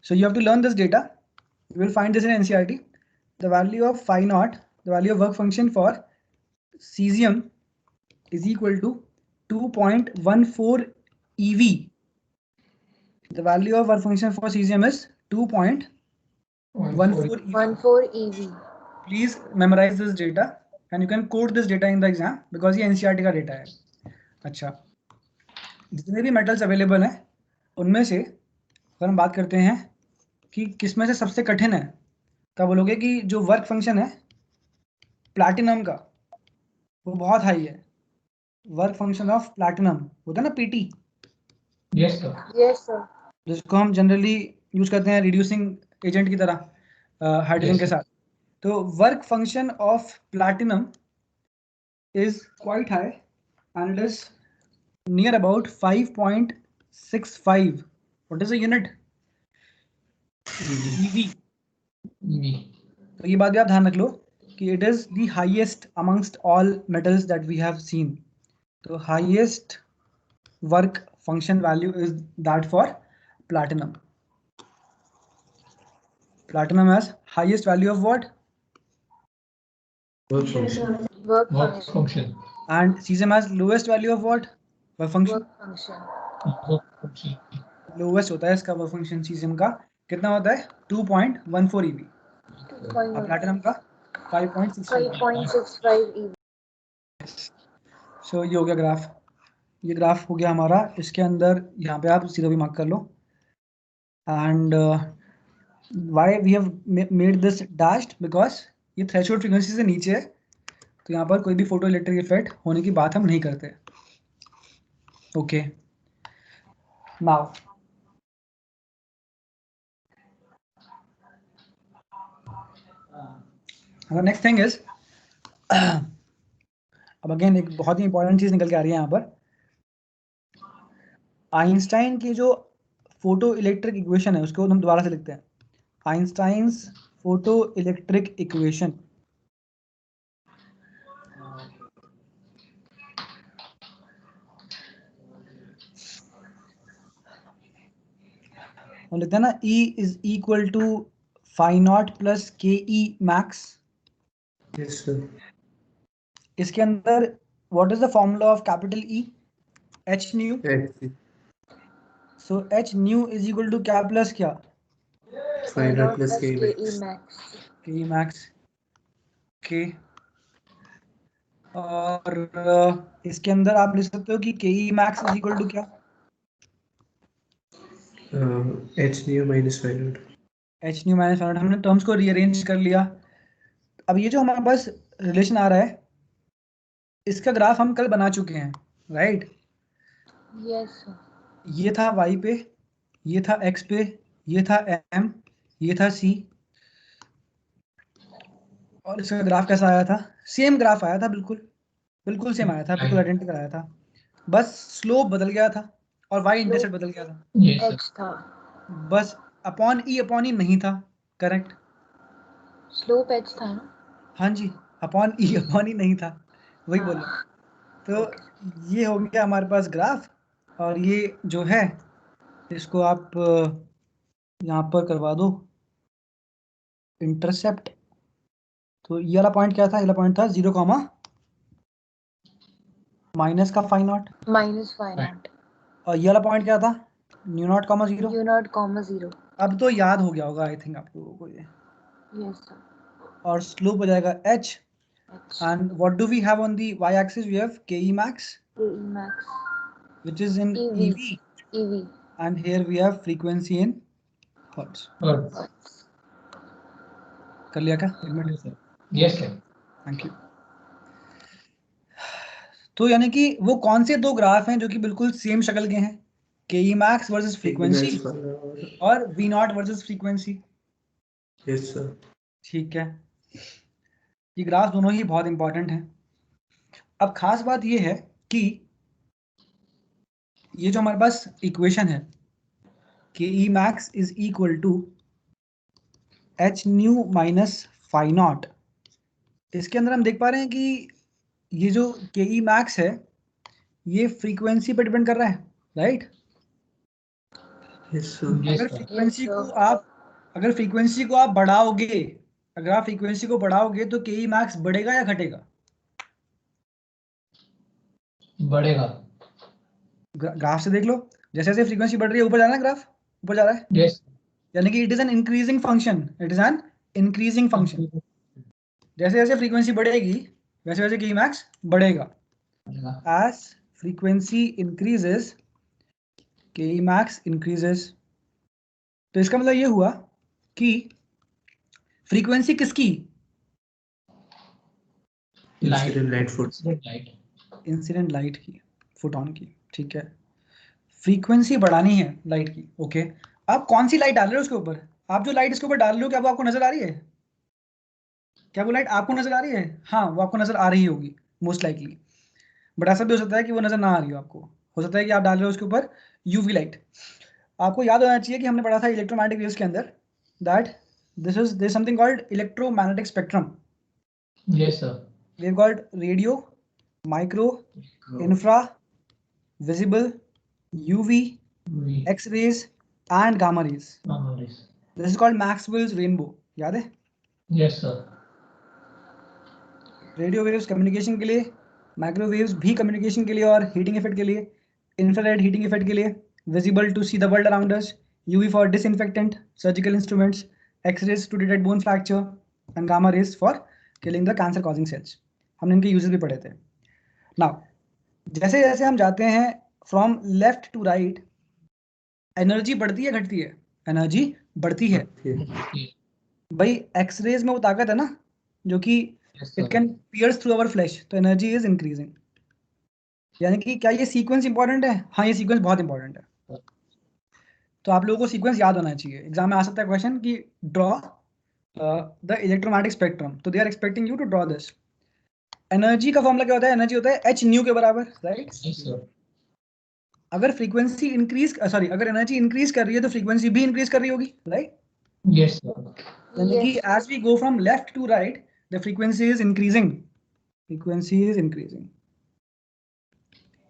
So you have to learn this data. You will find this in NCERT. The value of phi naught, the value of work function for cesium is equal to 2.14 eV. The value of work function for cesium is 2.14 eV. 14 EV. Please memorize this data and you can quote this data in the exam because ये NCERT का data है. अच्छा, जितने भी metals available हैं उनमें से अगर हम बात करते हैं कि किस में से सबसे कठिन है, तब बोलोगे कि जो वर्क फंक्शन है प्लैटिनम का वो बहुत हाई है. वर्क फंक्शन ऑफ प्लैटिनम होता है ना PT, yes sir. Yes, sir. जिसको हम जनरली यूज करते हैं रिड्यूसिंग एजेंट की तरह हाइड्रोजन के साथ. तो work function of platinum is quite high and it is near about 5.65. What is the unit? EV. तो ये बात भी आप ध्यान रख लो कि it is the highest amongst all metals that we have seen. तो highest work function value is that for platinum. Platinum has highest value of what? Work function. Work work function. Function. And cesium has lowest value of what? Work function. Work function. Work function. Lowest होता है इसका work function cesium का. कितना होता है? 2.14 EV. और platinum का 5.65. 5.65 EV. सो ये हो गया ग्राफ. ये ग्राफ हो गया हमारा. इसके अंदर यहाँ पे आप सीधा भी मार्क कर लो. And why we have made this dashed? Because ये थ्रेशोल्ड फ्रीक्वेंसी से नीचे है, तो यहाँ पर कोई भी फोटो इलेक्ट्रिक इफेक्ट होने की बात हम नहीं करते. Okay, now next thing is, अब अगेन एक बहुत ही इंपॉर्टेंट चीज निकल के आ रही है यहाँ पर. आइंस्टाइन की जो फोटो इलेक्ट्रिक इक्वेशन है उसको हम दोबारा से लिखते हैं. Einstein's photo electric equation. हम लिखते हैं ना, E is equal to phi naught plus KE max. Yes, sir. इसके अंदर what is the formula of capital E? H nu. So h nu is equal to क्या प्लस क्या? Phi naught plus Ke Ke max. max. K max K. और इसके अंदर आप लिख सकते हो कि के E max is equal to क्या? H nu minus phi naught. H nu minus five. हमने टर्म्स को रीअरेंज कर लिया. अब ये जो हमारे पास रिलेशन आ रहा है, इसका ग्राफ हम कल बना चुके हैं, राइट? Yes, sir. ये था y पे, ये था x पे, ये था m, ये था c. और इसका ग्राफ कैसा आया था? सेम ग्राफ आया था, बिल्कुल बिल्कुल सेम आया था, बिल्कुल आइडेंटिकल आया था. बस स्लोप बदल गया था और y इंटरसेप्ट बदल गया था. Yes, sir. H था. बस अपॉन ई नहीं था. करेक्ट? Slope H था ना? हाँ जी, अपॉन ई नहीं था, वही हाँ. बोला. तो ये हो गया हमारे पास ग्राफ. और ये जो है, इसको आप यहाँ पर करवा दो इंटरसेप्ट. तो ये वाला पॉइंट क्या था? ये वाला पॉइंट था 0, माइनस का phi naught. Minus phi naught. और ये वाला पॉइंट क्या था? Nu naught, 0. U naught comma 0. अब तो याद हो गया होगा आई थिंक आप लोगों को ये. Yes, sir. और स्लोप हो जाएगा h. H. And what do we have on the y axis? We have ke max Ke max. which is in EV. ev, EV. and here we have frequency in hertz. Hertz. Hertz. कर लिया क्या? एक minute. Yes, sir. Yes, sir. Thank you. तो यानी कि वो कौन से दो ग्राफ हैं जो कि बिल्कुल सेम शक्ल के हैं? K E max versus frequency Max phi naught. और V naught versus frequency. Yes, sir. ठीक है, ये ग्राफ दोनों ही बहुत इंपॉर्टेंट हैं. अब खास बात ये है कि ये जो हमारे पास इक्वेशन है कि E max is equal to H nu minus phi naught, इसके अंदर हम देख पा रहे हैं कि ये जो के ई मैक्स है ये फ्रीक्वेंसी पर डिपेंड कर रहा है, राइट? Yes, sir. Yes, अगर sir. फ्रीक्वेंसी Yes, को sir. आप अगर फ्रीक्वेंसी को आप बढ़ाओगे, अगर आप फ्रीक्वेंसी को बढ़ाओगे तो के ई मैक्स बढ़ेगा या घटेगा? बढ़ेगा. ग्राफ से देख लो, जैसे जैसे फ्रीक्वेंसी बढ़ रही है ऊपर जा रहा है, ग्राफ ऊपर जा रहा है. Yes. यानी कि it is an increasing function. It is an increasing function. जैसे जैसे फ्रीक्वेंसी बढ़ेगी वैसे वैसे के ई मैक्स बढ़ेगा. बढ़ेगा. as frequency increases ke max increases. तो इसका मतलब ये हुआ कि फ्रीक्वेंसी किसकी? Incident light foot. Incident light. Incident light की, फोटॉन की. ठीक है, फ्रीक्वेंसी बढ़ानी है लाइट की. ओके, आप कौन सी लाइट डाल रहे हो उसके ऊपर? आप जो लाइट इसके ऊपर डाल रहे हो क्या वो आपको नजर आ रही है? क्या वो लाइट आपको नजर आ रही है? हाँ, वो आपको नजर आ रही होगी मोस्ट लाइकली. बट ऐसा भी हो सकता है कि वो नजर ना आ रही हो आपको. हो सकता है कि आप डाल रहे हो उसके ऊपर यूवी लाइट. आपको याद होना चाहिए कि हमने पढ़ा था इलेक्ट्रोमैग्नेटिक वेव्स के अंदर that there is something called electromagnetic spectrum. Yes, sir. We've got radio, micro, infra, visible, UV, We. X-rays and gamma rays. Memories. This is called Maxwell's rainbow. याद है? Yes, sir. Radio waves communication के लिए, microwaves भी communication के लिए और heating effect के लिए, इंफ्रारेड हीटिंग इफेक्ट के लिए, visible to see the world around us, UV for disinfectant, surgical instruments, X rays to detect bone fracture and gamma rays for killing the cancer causing cells. हमने इनके uses भी पढ़े थे. Now जैसे जैसे हम जाते हैं from left to right, energy बढ़ती है घटती है? एनर्जी बढ़ती है. Okay. भाई एक्स-रेज में वो ताकत है ना जो कि Yes, it sir. Can pierce through our flesh, तो एनर्जी इज इंक्रीजिंग. यानी कि क्या ये सीक्वेंस इंपॉर्टेंट है? हाँ, ये सीक्वेंस बहुत इंपॉर्टेंट है. तो आप लोगों को सीक्वेंस याद होना चाहिए. एग्जाम में आ सकता है क्वेश्चन कि ड्रॉ द इलेक्ट्रोमैग्नेटिक स्पेक्ट्रम, तो they are expecting you to draw this. Energy का फॉर्मूला क्या होता है? एनर्जी होता है एच न्यू के बराबर, राइट? Yes, sir. अगर फ्रीक्वेंसी इंक्रीज अगर एनर्जी इंक्रीज कर रही है तो फ्रीक्वेंसी भी इंक्रीज कर रही होगी, राइट? Yes, sir. यानी कि Yes. As we go from left to right the frequency is increasing. Frequency is increasing.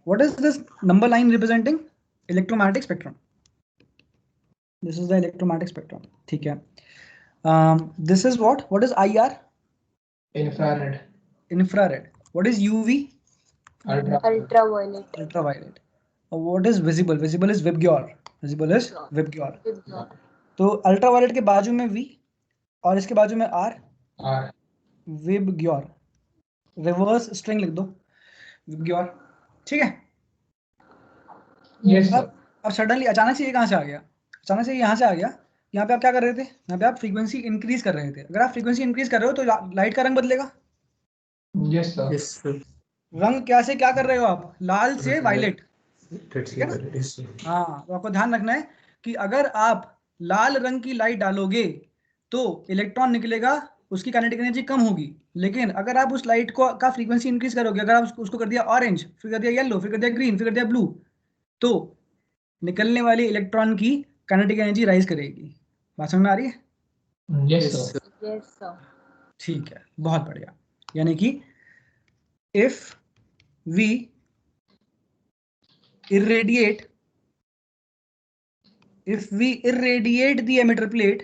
What is this number line representing? Electromagnetic spectrum. This is the electromagnetic spectrum. ठीक है. This is what? What is IR? Infrared. Infrared. What is UV? Ultraviolet. Ultraviolet. What is visible? Visible is VIBGYOR. Visible is VIBGYOR. Vibgyor. तो ultraviolet के बाजू में V और इसके बाजू में R. R. VIBGYOR. Reverse string लिख दो, VIBGYOR. ठीक है. Yes sir. अब सडनली अचानक से ये कहाँ से आ गया? अचानक से यहाँ से आ गया. यहाँ पे आप क्या कर रहे थे? यहाँ पे आप फ्रीक्वेंसी इंक्रीज कर रहे थे. अगर आप फ्रीक्वेंसी इंक्रीज कर रहे हो तो लाइट का रंग बदलेगा. Yes sir. Yes sir. रंग क्या से क्या कर रहे हो आप? लाल से वायलेट. That's ठीक है ना? it. Yes sir. हाँ, तो आपको ध्यान रखना है कि अगर आप लाल रंग की लाइट डालोगे तो इलेक्ट्रॉन निकलेगा, उसकी काइनेटिक एनर्जी कम होगी. लेकिन अगर आप उस लाइट को का फ्रीक्वेंसी इंक्रीज करोगे, अगर आप उसको कर दिया ऑरेंज, फिर कर दिया येलो, फिर कर दिया ग्रीन, फिर कर दिया ब्लू, तो निकलने वाले इलेक्ट्रॉन की काइनेटिक एनर्जी राइज करेगी. बात समझ में आ रही है? Yes Yes sir. sir. Yes sir. ठीक है, बहुत बढ़िया. यानी कि if we irradiate the emitter plate,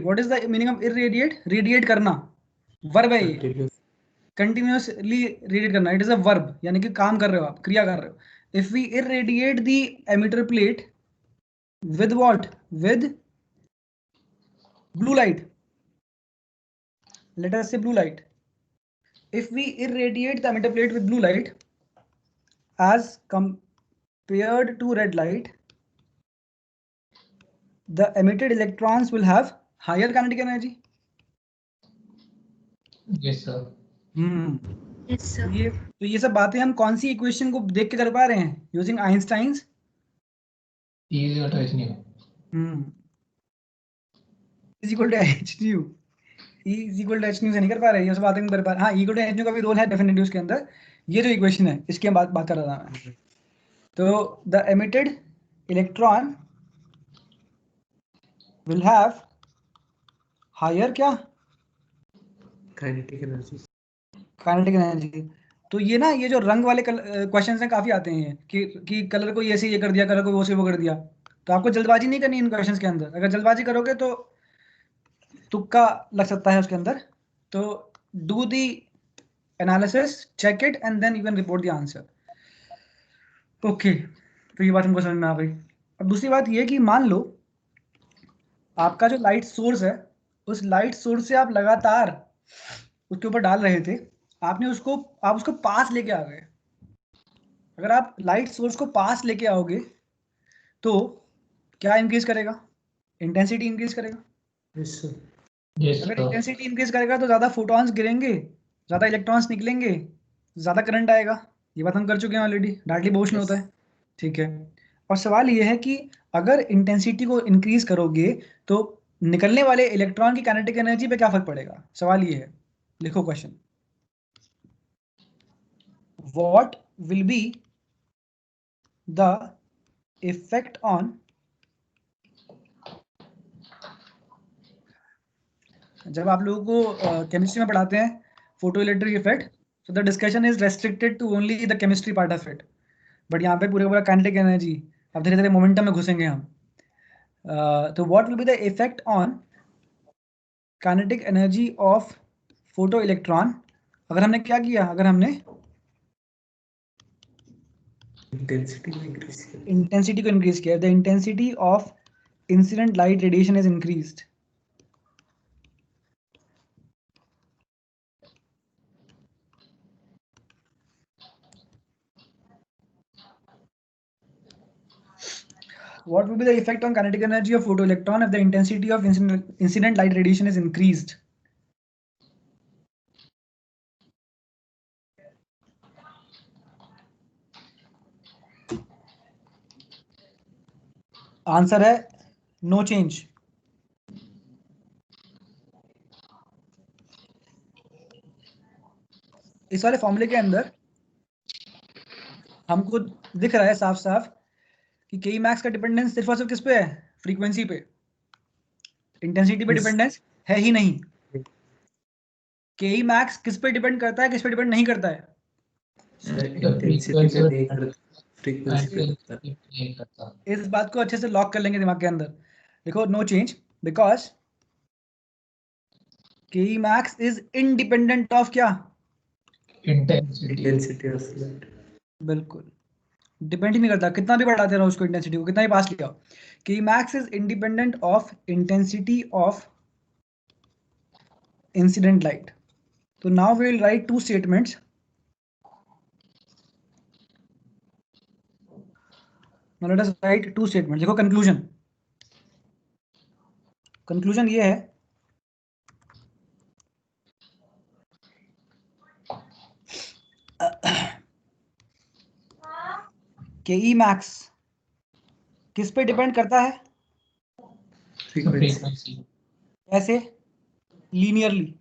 what is the meaning of irradiate? Radiate करना, verb है ये. Continuous. Continuously radiate करना, it is a verb, यानी कि काम कर रहे हो आप, क्रिया कर रहे हो. If we irradiate the emitter plate with what? With blue light. Let us say blue light. If we irradiate the emitter plate with blue light as compared to red light, the emitted electrons will have higher kinetic energy. Yes sir. Yes sir. ये सब बातें हम कौन सी equation को देख के कर पा रहे हैं? Using Einstein's E is equal to h nu. Is equal to H nu. E इज इक्वल टू एच न्यू से नहीं कर पा रहे, ये सब बातें कर पा रहे. हाँ, इक्वल टू एच न्यू का भी रोल है डेफिनेटली उसके अंदर. ये जो इक्वेशन है इसकी हम बात कर रहा था मैं. तो the emitted electron will have higher क्या? Kinetic energy. Kinetic energy. तो ये ना, ये जो रंग वाले क्वेश्चंस हैं काफी आते हैं कि कलर को ये से ये कर दिया, कलर को वो से वो कर दिया. तो आपको जल्दबाजी नहीं करनी इन क्वेश्चंस के अंदर. अगर जल्दबाजी करोगे तो तुक्का लग सकता है उसके अंदर. तो do the analysis, check it and then you can report the answer. Okay, तो ये बात हमको समझ में आ गई. अब दूसरी बात ये कि मान लो आपका जो लाइट सोर्स है, उस लाइट सोर्स से आप लगातार उसके ऊपर डाल रहे थे, आप उसको पास लेके आ गए. अगर आप लाइट सोर्स को पास लेके आओगे तो क्या इंक्रीज करेगा? इंटेंसिटी इंक्रीज करेगा. Yes sir. Yes अगर sir. इंटेंसिटी इंक्रीज करेगा तो ज्यादा फोटॉन्स गिरेंगे, ज्यादा इलेक्ट्रॉन्स निकलेंगे, ज्यादा करंट आएगा. ये बात हम कर चुके हैं ऑलरेडी. डार्टली मोशन होता है. ठीक है. और सवाल ये है कि अगर इंटेंसिटी को इंक्रीज करोगे तो निकलने वाले इलेक्ट्रॉन की काइनेटिक एनर्जी पे क्या फर्क पड़ेगा? सवाल ये है. लिखो question. What will be the effect on जब आप लोगों को केमिस्ट्री में पढ़ाते हैं photo electric effect, so the discussion is restricted to only the chemistry part of it. But यहाँ पे पूरा काइनेटिक एनर्जी, अब धीरे धीरे मोमेंटम में घुसेंगे हम. तो what will be the effect on kinetic energy of photo electron? अगर हमने क्या किया, अगर हमने Intensity को increase किया. इंटेंसिटी को इंक्रीज किया, the intensity of incident light radiation is increased. What will be the effect on kinetic energy of photoelectron if the intensity of incident light radiation is increased? Answer है no change. इस वाले फॉर्मूले के अंदर हमको दिख रहा है साफ साफ कि के मैक्स का डिपेंडेंस सिर्फ और सिर्फ किस पे है? फ्रीक्वेंसी पे. इंटेंसिटी पे डिपेंडेंस है ही नहीं. के मैक्स किस पे डिपेंड करता है, किस पे डिपेंड नहीं करता है? Intensity पे नहीं करता. Frequency पे करता. नहीं करता. इस बात को अच्छे से लॉक कर लेंगे दिमाग के अंदर. देखो, नो चेंज, बिकॉज के मैक्स इज इंडिपेंडेंट ऑफ क्या? Intensity of light. बिल्कुल, डिपेंड ही नहीं करता, कितना भी बढ़ाते रहो उसको, इंटेंसिटी को कितना ही पास किया, K max is independent of intensity of incident light. तो now we will write two statements. Now let us write two statements. देखो कंक्लूजन, कंक्लूजन ये है के ई मैक्स किस पे डिपेंड करता है? फ्रीक्वेंसी। ऐसे लीनियरली.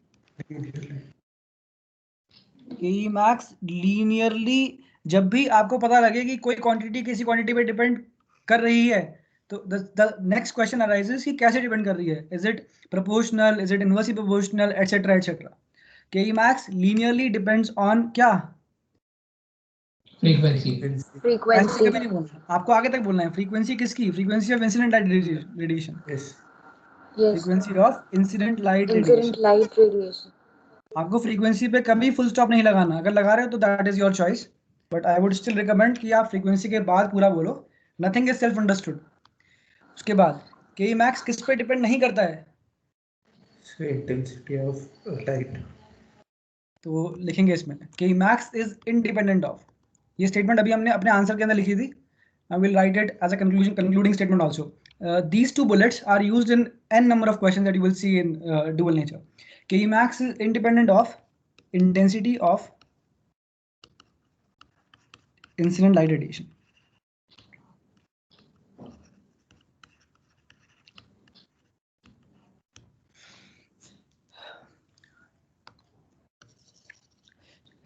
के ई मैक्स लीनियरली, जब भी आपको पता लगे कि कोई क्वांटिटी किसी क्वांटिटी पे डिपेंड कर रही है, तो द नेक्स्ट क्वेश्चन अराइजेस कि कैसे डिपेंड कर रही है. Is it proportional, is it inversely proportional, etcetera etcetera. के E max linearly depends on क्या? फ्रीक्वेंसी. Frequency. कभी नहीं बोलना, आपको आगे तक बोलना है. फ्रीक्वेंसी किसकी? Frequency of incident light radiation. Yes. Yes. Frequency of incident light Incident radiation. light radiation. आपको फ्रीक्वेंसी पे कभी फुल स्टॉप नहीं लगाना. अगर लगा रहे हो तो that is your choice, but I would still recommend कि आप फ्रीक्वेंसी के बाद पूरा बोलो. Nothing is self understood. उसके बाद के मैक्स किस पे डिपेंड नहीं करता है? Intensity of light. तो लिखेंगे इसमें K max is independent of. ये स्टेटमेंट अभी हमने अपने आंसर के अंदर लिखी थी. I will write it as a concluding statement also. These two bullets are used in n number of questions that you will see in dual nature. Ke max is independent of intensity of incident light radiation.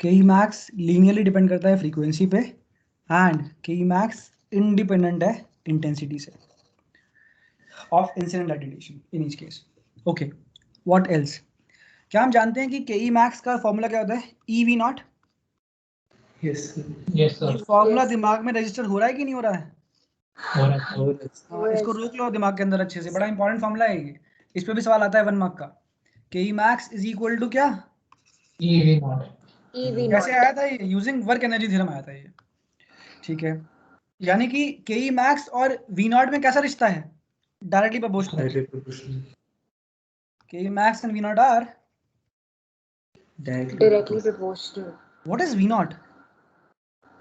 के max linearly depend करता है frequency पे, and के max independent है intensity से of incident light radiation in each case. Okay, what else? क्या हम जानते हैं कि के मैक्स का फॉर्मूला क्या होता है? E V not. Yes yes ये सर. Formula Yes. दिमाग में रजिस्टर हो रहा है कि नहीं हो रहा है? हो रहा है. और इसको रोक लो दिमाग के अंदर अच्छे से, बड़ा इंपॉर्टेंट फॉर्मूला है ये. इस पे भी सवाल आता है 1 मार्क का. के मैक्स इज इक्वल टू क्या? EV not. EV कैसे naught. आया था ये? यूजिंग वर्क एनर्जी थ्योरम आया था ये. ठीक है, यानी कि के मैक्स और वी नॉट में कैसा रिश्ता है? Directly proportional. Direct proportional. के max and V naught are Directly proportional. What is we not?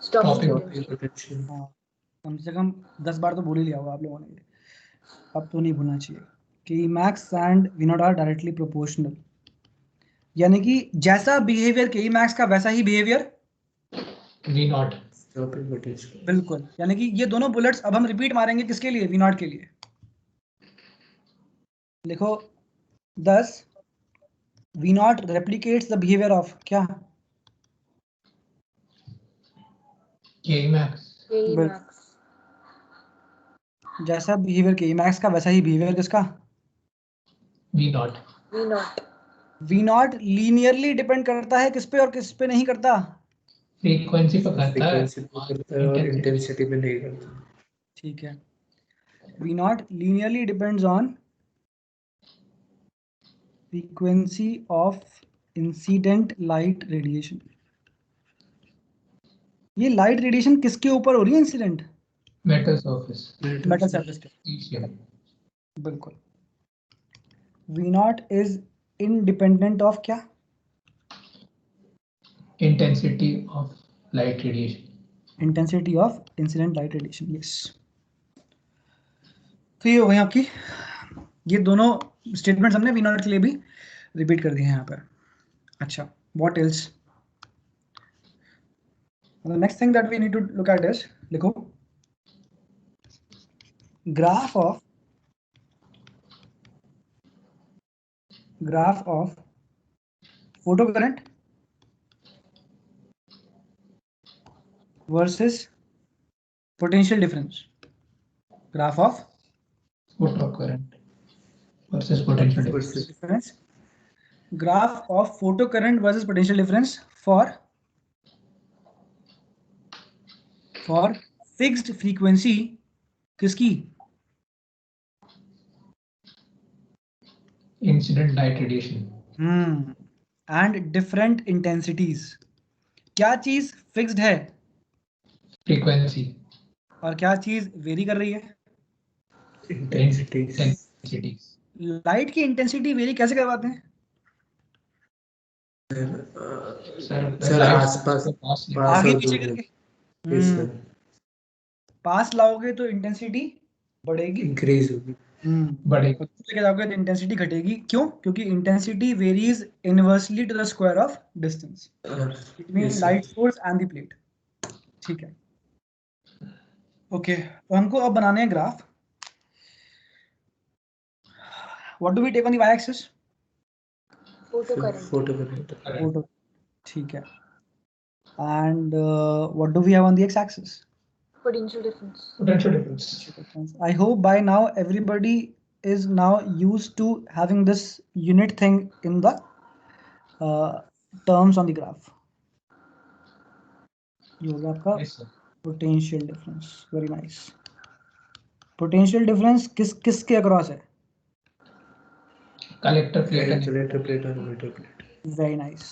Stopping Stopping. potential. Potential. कम से कम 10 बार तो बोल ही लिया होगा आप लोगों ने, अब तो नहीं भूलना चाहिए. कि max and V naught are directly proportional, यानी कि जैसा बिहेवियर के मैक्स का वैसा ही behaviour V naught. Stopping potential. बिल्कुल. यानी कि ये दोनों बुलेट्स अब हम रिपीट मारेंगे किसके लिए? वी नॉट के लिए. लिखो 10 V naught replicates the behaviour of क्या? K max. Ke But- max. जैसा बिहेवियर के मैक्स का वैसा ही बिहेवियर किसका? V naught. V naught. V naught linearly depend करता है किस पे और किस पे नहीं करता? फ्रीक्वेंसी पर करता है. फ्रीक्वेंसी पे करता है और इंटेंसिटी पे नहीं करता. ठीक है, V naught linearly depends on frequency of incident light radiation. ये लाइट रेडिएशन किसके ऊपर हो रही है? Incident metal surface. Metal surface के. बिल्कुल. V naught is independent of क्या? Intensity of light radiation. Intensity of incident light radiation. Yes. तो ये हो गई आपकी, ये दोनों स्टेटमेंट्स हमने वी नॉट के लिए भी रिपीट कर दिए हैं यहाँ पर. अच्छा, what else? The next thing that we need to look at is, लिखो graph of photocurrent versus potential difference. Graph of photocurrent versus potential difference. difference. Graph of photocurrent versus potential difference for fixed frequency किसकी? Incident light radiation. And different intensities. क्या चीज fixed है frequency, और क्या चीज very कर रही है? इंटेंसिटीज। इंटेंसिटी। लाइट की इंटेंसिटी वेरी कैसे करवाते हैं? सर आसपास पास आगे और पीछे दूर करके। यस सर, पास लाओगे तो इंटेंसिटी बढ़ेगी, इंक्रीज होगी। बड़े और दूर लेके जाओगे तो इंटेंसिटी घटेगी। क्यों? क्योंकि intensity varies inversely to the square of distance between yes light sir, source and the plate. ठीक है, ओके। तो हमको अब बनाने हैं graph. What do we take on the y axis? Photo current. Photo current. Photo, ठीक है। And what do we have on the x axis? Potential difference. potential difference. I hope by now everybody is now used to having this unit thing in the terms on the graph. ये हो गया आपका Yes, sir. potential difference. Very nice. Potential difference किसके across है? Collector plate and collector plate और metre plate. Very nice.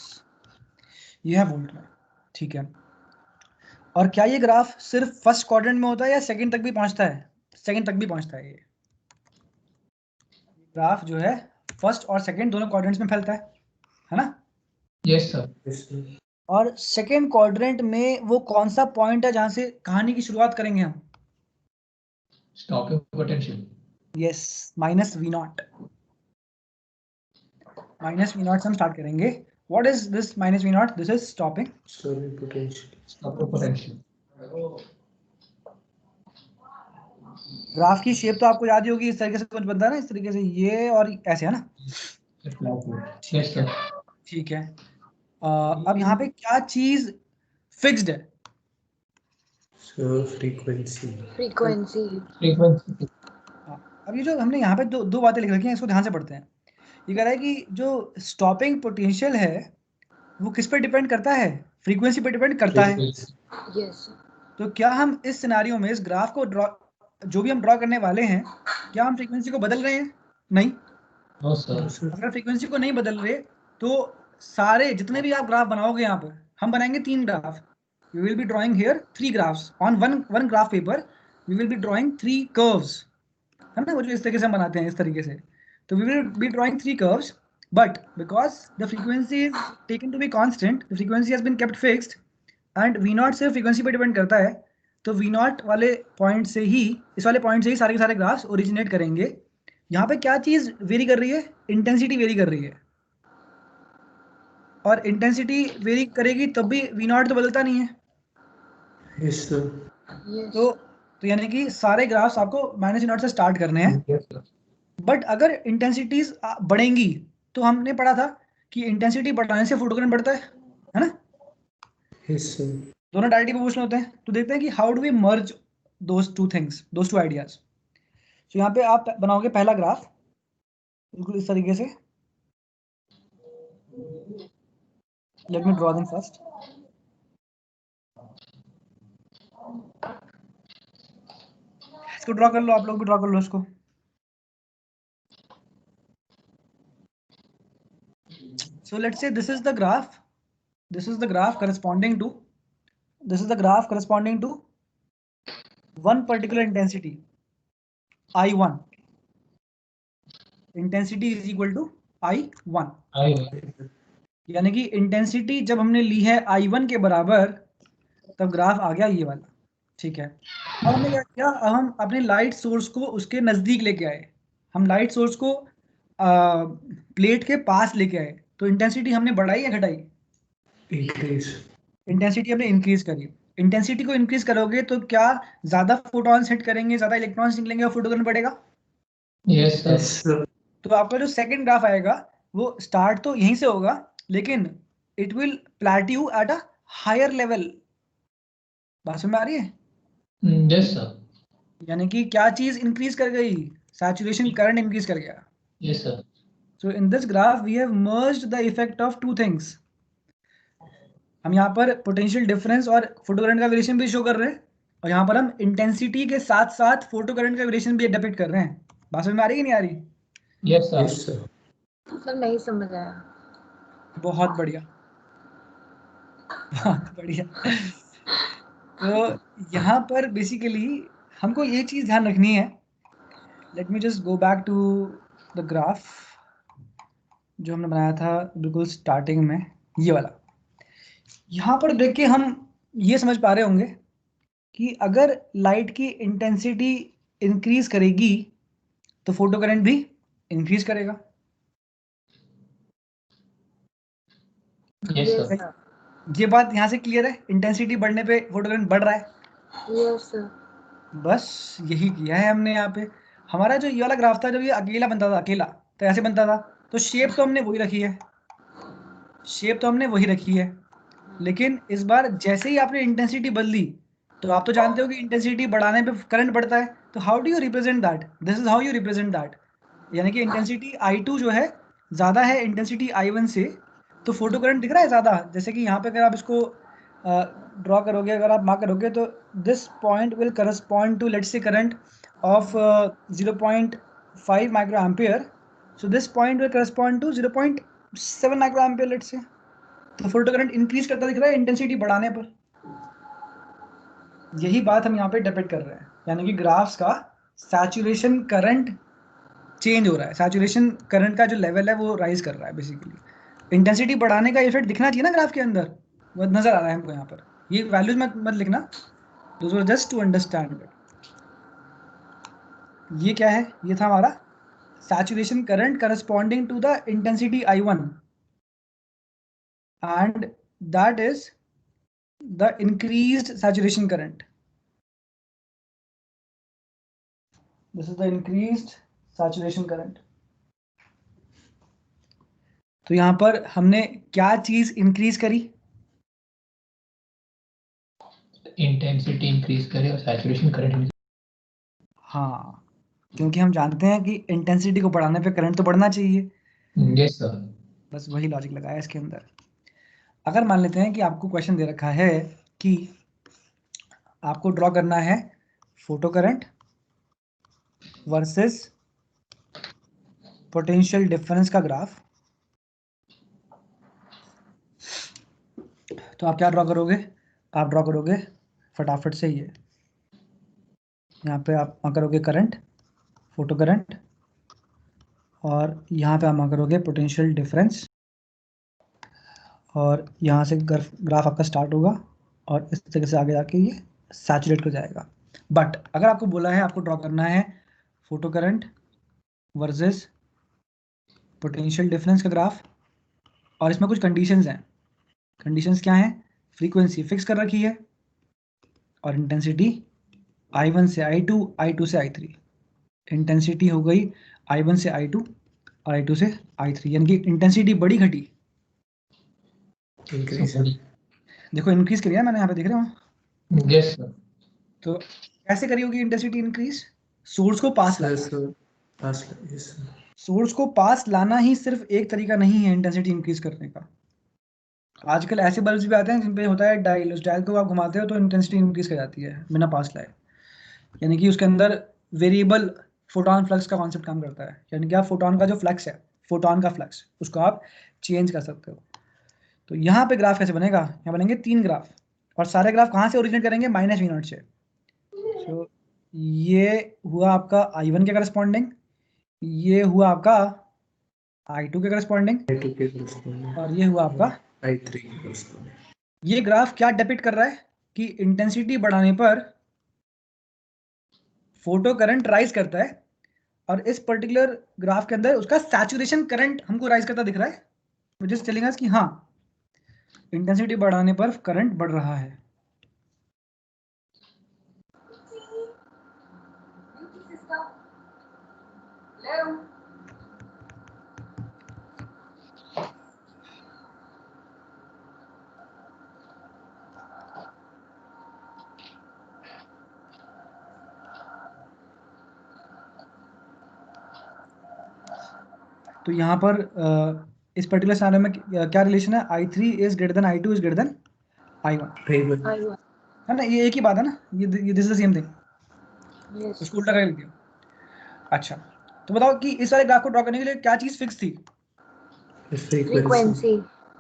ये है volt में, ठीक है। और क्या ये ग्राफ सिर्फ फर्स्ट क्वाड्रेंट में होता है या सेकंड तक भी पहुंचता है? सेकंड तक भी पहुंचता है। ये ग्राफ जो है फर्स्ट और सेकंड दोनों क्वाड्रेंट्स में फैलता है ना? yes sir. यस सर, और सेकंड क्वाड्रेंट में वो कौन सा पॉइंट है जहां से कहानी की शुरुआत करेंगे हम? Stopping potential. Yes, minus V naught. Minus V naught से हम स्टार्ट करेंगे। What is this minus V naught? This is stopping sorry potential. Stopping potential. Graph की शेप तो आपको याद ही होगी, इस तरीके से कुछ बनता है ना, इस तरीके से ये और ऐसे, है ना? Yes sir. ठीक है। अब यहाँ पे क्या चीज फिक्स्ड है? Sir frequency. Frequency. Frequency. अब ये जो हमने यहाँ पे दो बातें लिख रखी हैं, इसको ध्यान से पढ़ते हैं। ये कह रहा है कि जो स्टॉपिंग पोटेंशियल है वो किस पे डिपेंड करता है? फ्रीक्वेंसी पे डिपेंड करता है। Yes. तो क्या हम इस सिनारियो में इस ग्राफ को ड्रॉ, जो भी हम ड्रॉ करने वाले हैं, क्या हम फ्रीक्वेंसी को बदल रहे हैं? नहीं। No sir. अगर फ्रीक्वेंसी को नहीं बदल रहे तो सारे जितने भी आप ग्राफ बनाओगे, यहाँ पर हम बनाएंगे 3 graph. We will be drawing here 3 graphs on one graph paper. We will be drawing 3 curves, है ना? वो जो इस तरीके से हम बनाते हैं, इस तरीके से। तो we will be drawing 3 curves, but because the frequency is taken to be constant, the frequency has been kept fixed and V naught सिर्फ फ्रीक्वेंसी पे डिपेंड करता है, तो वी नॉट वाले पॉइंट से ही, इस वाले पॉइंट से ही सारे के सारे ग्राफ्स ओरिजिनेट करेंगे। यहाँ पे क्या चीज वेरी कर रही है? इंटेंसिटी वेरी कर रही है। और इंटेंसिटी वेरी करेगी तब भी वी नॉट तो बदलता नहीं है। Yes sir, Yes. तो यानी कि सारे ग्राफ्स आपको माइनस वी नॉट से स्टार्ट करने हैं। Yes sir. बट अगर इंटेंसिटीज बढ़ेंगी तो हमने पढ़ा था कि इंटेंसिटी बढ़ाने से फोटो करंट बढ़ता है ना? यस सर, दोनों डायरेक्टली प्रोपोर्शनल होते हैं। तो देखते हैं कि how do we merge those two things, those two ideas. तो यहाँ पे आप बनाओगे पहला ग्राफ बिल्कुल इस तरीके से। Let me draw them first. इसको ड्रॉ कर लो, आप लोग भी ड्रॉ कर लो इसको। So let's say this is the graph. This is the graph corresponding to. This is the graph corresponding to one particular intensity, I1. Intensity is equal to I1. यानी कि intensity जब हमने ली है I1 के बराबर, तब ग्राफ आ गया ये वाला। ठीक है। अब हमने क्या किया? अब हम अपने लाइट सोर्स को उसके नजदीक लेके आए। हम लाइट सोर्स को प्लेट के पास लेके आए, तो इंटेंसिटी हमने बढ़ाई या घटाई? इंक्रीज। इंटेंसिटी हमने इंक्रीज करी। इंटेंसिटी को इंक्रीज करोगे तो क्या ज्यादा फोटॉन्स हिट करेंगे, ज्यादा इलेक्ट्रॉन्स निकलेंगे और फोटो करंट बढ़ेगा? Yes sir. यस सर, तो आपका जो सेकंड ग्राफ आएगा वो स्टार्ट तो यहीं से होगा, लेकिन it will plateau at a higher level. बात समझ में आ रही है? Yes sir. यानी कि क्या चीज इंक्रीज कर गई? सैचुरेशन करंट इंक्रीज कर गया। Yes sir. So in this graph we have merged the effect of two things. हम यहाँ पर पोटेंशियल डिफरेंस और फोटो करंट का वेरिएशन भी शो कर रहे हैं, और यहाँ पर हम इंटेंसिटी के साथ साथ फोटो करंट का वेरिएशन भी डिपिक्ट कर रहे हैं। बात समझ में आ रही है कि नहीं आ रही? Yes sir. Yes sir. Sir नहीं समझ आया। बहुत बढ़िया, बहुत बढ़िया। तो यहाँ पर बेसिकली हमको ये चीज ध्यान रखनी है। Let me just go back to the graph जो हमने बनाया था बिल्कुल स्टार्टिंग में, ये वाला। यहाँ पर देख के हम ये समझ पा रहे होंगे कि अगर लाइट की इंटेंसिटी इंक्रीज करेगी तो फोटो करंट भी इंक्रीज करेगा। Yes, Yes, sir. sir. ये बात यहाँ से क्लियर है, इंटेंसिटी बढ़ने पे फोटो करंट बढ़ रहा है। Yes, sir. बस यही किया है हमने यहाँ पे। हमारा जो ये वाला ग्राफ था, जब ये अकेला बनता था, अकेला तो ऐसे बनता था, तो शेप तो हमने वही रखी है, शेप तो हमने वही रखी है। लेकिन इस बार जैसे ही आपने इंटेंसिटी बदली, तो आप तो जानते हो कि इंटेंसिटी बढ़ाने पे करंट बढ़ता है, तो how do you represent that? This is how you represent that. यानी कि इंटेंसिटी I2 जो है ज़्यादा है इंटेंसिटी I1 से, तो फोटो करंट दिख रहा है ज़्यादा। जैसे कि यहाँ पे अगर आप इसको ड्रॉ करोगे, अगर आप मार्क करोगे, तो this point will correspond to let's say current of 0.5 micro ampere, so this point will correspond to 0.7 micro ampere let's say. तो फोटो करंट इंक्रीज करता दिख रहा है इंटेंसिटी बढ़ाने पर। यही बात हम यहाँ पे डिपिक्ट कर रहे हैं, यानी कि ग्राफ्स का सैचुरेशन करंट चेंज हो रहा है, सैचुरेशन करंट का जो लेवल है वो राइज कर रहा है। बेसिकली इंटेंसिटी बढ़ाने का इफेक्ट दिखना चाहिए ना ग्राफ के अंदर, वो नजर आ रहा है हमको यहाँ पर। ये वैल्यूज मत लिखना, those were just to understand it. ये क्या है? ये था हमारा saturation current corresponding to the intensity I1, and that is the increased saturation current. This is the increased saturation current. तो यहाँ पर हमने क्या चीज इंक्रीज करी? इंटेंसिटी इंक्रीज करे और सैचुरेशन करंट। हाँ, क्योंकि हम जानते हैं कि इंटेंसिटी को बढ़ाने पे करंट तो बढ़ना चाहिए। Yes sir. बस वही लॉजिक लगाया इसके अंदर। अगर मान लेते हैं कि आपको क्वेश्चन दे रखा है कि आपको ड्रॉ करना है photo current versus potential difference का ग्राफ, तो आप क्या ड्रॉ करोगे? आप ड्रॉ करोगे फटाफट से ये, यहाँ पे आप करोगे करंट, फोटो करंट, और यहाँ पे आप करोगे पोटेंशियल डिफरेंस, और यहाँ से ग्राफ आपका स्टार्ट होगा और इस तरीके से आगे जाके ये सैचुरेट हो जाएगा। बट अगर आपको बोला है आपको ड्रॉ करना है photo current versus potential difference का ग्राफ, और इसमें कुछ कंडीशंस हैं। कंडीशंस क्या हैं? फ्रीक्वेंसी फिक्स कर रखी है और इंटेंसिटी I1 से I2, I2 से I3। इंटेंसिटी हो गई I1 से I2 और I2 से I3, यानी कि इंटेंसिटी बड़ी घटी? इंक्रीज। देखो इंक्रीज करी है मैंने, यहाँ पे देख रहे हो। Yes sir. तो कैसे करी होगी इंटेंसिटी इंक्रीज? सोर्स को पास लाना। सोर्स को पास लाना ही सिर्फ एक तरीका नहीं है इंटेंसिटी इंक्रीज करने का। आजकल ऐसे बल्ब्स भी आते हैं जिन पे होता है डायल, उस डायल को आप घुमाते हो तो इंटेंसिटी इंक्रीज कर जाती है बिना पास लाए। यानी कि उसके अंदर वेरिएबल फोटोन फ्लक्स का कॉन्सेप्ट काम करता है, यानी कि आप फोटोन का जो फ्लक्स है, फोटोन का फ्लक्स, उसको आप चेंज कर सकते हो। तो यहाँ पे ग्राफ कैसे बनेगा? यहाँ बनेंगे 3 ग्राफ, और सारे ग्राफ कहाँ से ओरिजिनेट करेंगे? -V0 से। तो ये हुआ आपका I1 के करस्पॉन्डिंग, ये हुआ आपका I2 के करस्पॉन्डिंग, और ये हुआ आपका I3 के करस्पॉन्डिंग। ये ग्राफ क्या डिपिक्ट कर रहा है कि इंटेंसिटी बढ़ाने पर फोटो करंट राइज करता है, और इस पर्टिकुलर ग्राफ के अंदर उसका सैचुरेशन करंट हमको राइज करता दिख रहा है, व्हिच इज टेलिंग अस कि हाँ इंटेंसिटी बढ़ाने पर करंट बढ़ रहा है। तो यहाँ पर इस पर्टिकुलर सिनेरियो में क्या रिलेशन है? I3 is greater than I2 is greater than I1, I1. है ना? ये एक ही बात है ना, ये this is the same thing, Yes. उसको उल्टा करके लिख दिया। अच्छा, तो बताओ कि इस वाले ग्राफ को ड्रॉ करने के लिए क्या चीज फिक्स थी? Frequency.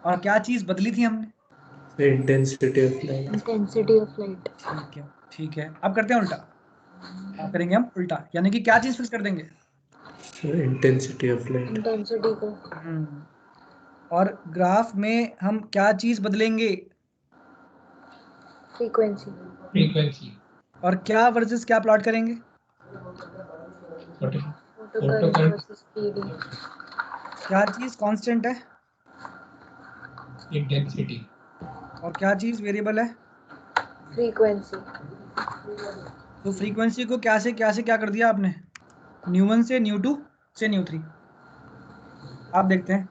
और क्या चीज बदली थी हमने? Intensity of light. Intensity of light. ठीक है, ठीक है। अब करते हैं उल्टा, अब करेंगे हम उल्टा, यानी कि क्या चीज फिक्स कर देंगे? Intensity of light. Intensity को और ग्राफ में हम क्या चीज बदलेंगे? frequency. फ्रीक्वेंसी, और क्या वर्सेस क्या प्लॉट करेंगे? Photocurrent versus PD. क्या चीज कांस्टेंट है इंटेंसिटी, और क्या चीज वेरिएबल है? Frequency. तो फ्रीक्वेंसी को क्या से क्या कर दिया आपने? न्यू1 से न्यू2 से न्यू3। आप देखते हैं,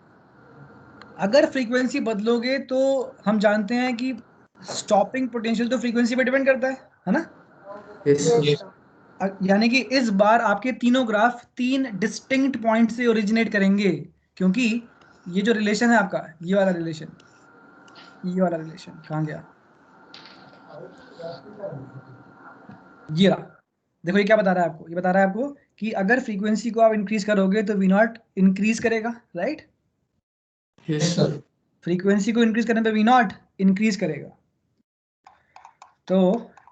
अगर फ्रीक्वेंसी बदलोगे तो हम जानते हैं कि स्टॉपिंग पोटेंशियल तो फ्रीक्वेंसी पे डिपेंड करता है ना? Yes Yes, Yes. sir. यानी कि इस बार आपके तीनों ग्राफ 3 डिस्टिंक्ट पॉइंट से ओरिजिनेट करेंगे, क्योंकि ये जो रिलेशन है आपका, ये वाला रिलेशन कहाँ गया? ये रहा। देखो ये क्या बता रहा है आपको? ये बता रहा है आपको कि अगर फ्रीक्वेंसी को आप इंक्रीज करोगे तो V0 इंक्रीज करेगा, राइट? Yes sir. फ्रीक्वेंसी को इंक्रीज करने पे V0 इंक्रीज करेगा। तो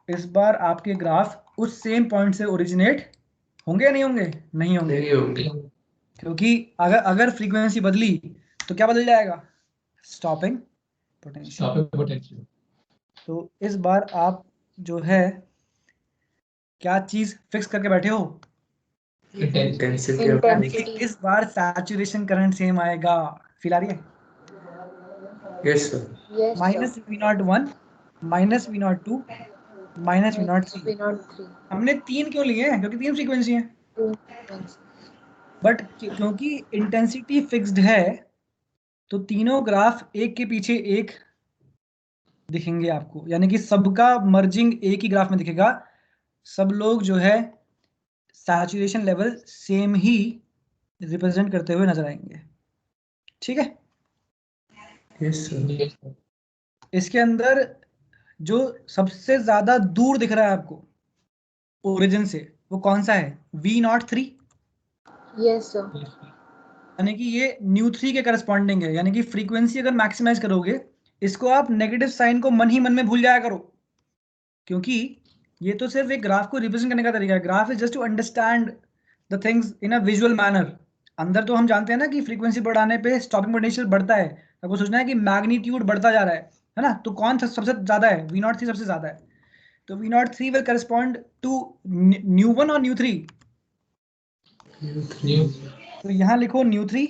इस बार आपके ग्राफ उस सेम पॉइंट से ओरिजिनेट होंगे या नहीं होंगे? नहीं होंगे, नहीं होंगे, क्योंकि अगर फ्रीक्वेंसी बदली तो क्या बदल जाएगा? Stopping potential. स्टॉपिंग पोटेंशियल, तो इस बार आप जो है क्या चीज फिक्स करके बैठे हो? इंटेंसिटी ऑफ यानी कि Intensity. इस बार सैचुरेशन करंट सेम आएगा। फील आ रही है? Yes sir. Yes, minus sir. V01 minus V02 minus V03। V03. हमने 3 क्यों लिए हैं? क्योंकि 3 फ्रीक्वेंसी हैं, 2 frequency. बट क्योंकि इंटेंसिटी फिक्स्ड है तो तीनों ग्राफ एक के पीछे एक दिखेंगे आपको, यानी कि सबका मर्जिंग एक ही ग्राफ में दिखेगा। सब लोग जो है सैचुरेशन लेवल सेम ही रिप्रेजेंट करते हुए नजर आएंगे, ठीक है? Yes sir. yes, sir. इसके अंदर जो सबसे ज्यादा दूर दिख रहा है आपको ओरिजिन से, वो कौन सा है? V03, Yes, sir. Yes, sir. यानी कि ये न्यू3 के करस्पॉन्डिंग है। यानी कि फ्रीक्वेंसी अगर मैक्सिमाइज करोगे, इसको आप नेगेटिव साइन को मन ही मन में भूल जाया करो, क्योंकि ये तो सिर्फ एक ग्राफ को रिप्रेजेंट करने का तरीका है। Graph is just to understand the things in a visual manner. अंदर तो हम जानते हैं ना कि फ्रीक्वेंसी बढ़ाने पे स्टॉपिंग पोटेंशियल बढ़ता है, आपको सोचना है कि मैग्नीट्यूड बढ़ता जा रहा है ना? तो कौन सबसे ज्यादा है? V03 सबसे ज्यादा है। तो V03 विल करस्पॉन्ड टू न्यू1 और न्यू3। New, तो यहाँ लिखो न्यू3,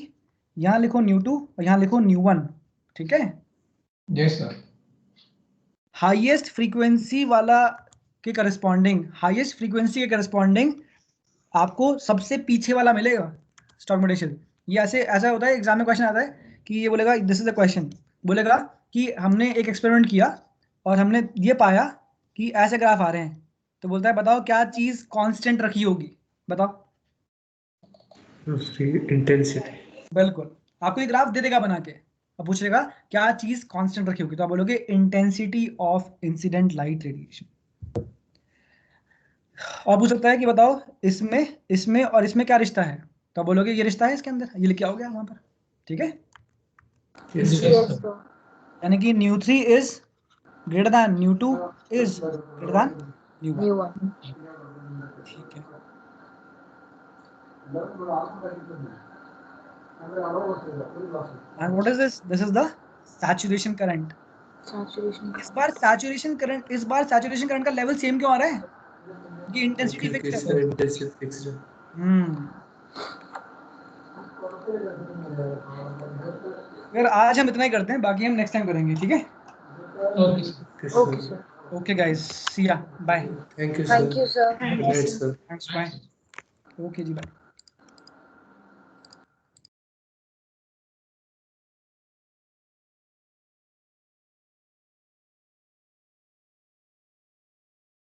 यहाँ लिखो न्यू2 और यहाँ लिखो न्यू1, ठीक है? yes, sir. हाईएस्ट फ्रीक्वेंसी वाला के करस्पॉन्डिंग, हाईएस्ट फ्रीक्वेंसी के करस्पॉन्डिंग आपको सबसे पीछे वाला मिलेगा स्टॉक पोटेंशियल। ये ऐसा होता है, एग्जाम में क्वेश्चन आता है कि ये बोलेगा दिस इज द क्वेश्चन, बोलेगा कि हमने एक एक्सपेरिमेंट किया और हमने ये पाया कि ऐसे ग्राफ आ रहे हैं, तो बोलता है बताओ क्या चीज कांस्टेंट रखी होगी, बताओ। इंटेंसिटी। बिल्कुल, आपको ये ग्राफ दे देगा बना के और पूछेगा क्या चीज कांस्टेंट रखी होगी, तो आप बोलोगे intensity of incident light radiation. और पूछ सकता है कि बताओ इसमें इसमें और इसमें क्या रिश्ता है, तो आप बोलोगे ये रिश्ता है इसके अंदर, ये लिखा हो गया वहां पर, ठीक है? Yes Yes, sir. Yes, sir. sir. यानी कि न्यू3 इज ग्रेटर दैन न्यू2 इज ग्रेटर दैन न्यू1, New one. ठीक है? And what is this? This is the saturation current. Saturation. इस बार सैचुरेशन करंट का लेवल सेम क्यों आ रहा है? क्योंकि इंटेंसिटी क्योंकि फिक्स्ड इसका है। इंटेंसिटी फिक्स्ड है। फिर आज हम इतना ही करते हैं, बाकी हम नेक्स्ट टाइम करेंगे, ठीक है? Okay, sir. Yes Okay, sir. sir. Okay guys, see ya, bye. Thank you Thank sir. you, sir. Good night sir. Thanks, bye. Okay जी, बाय।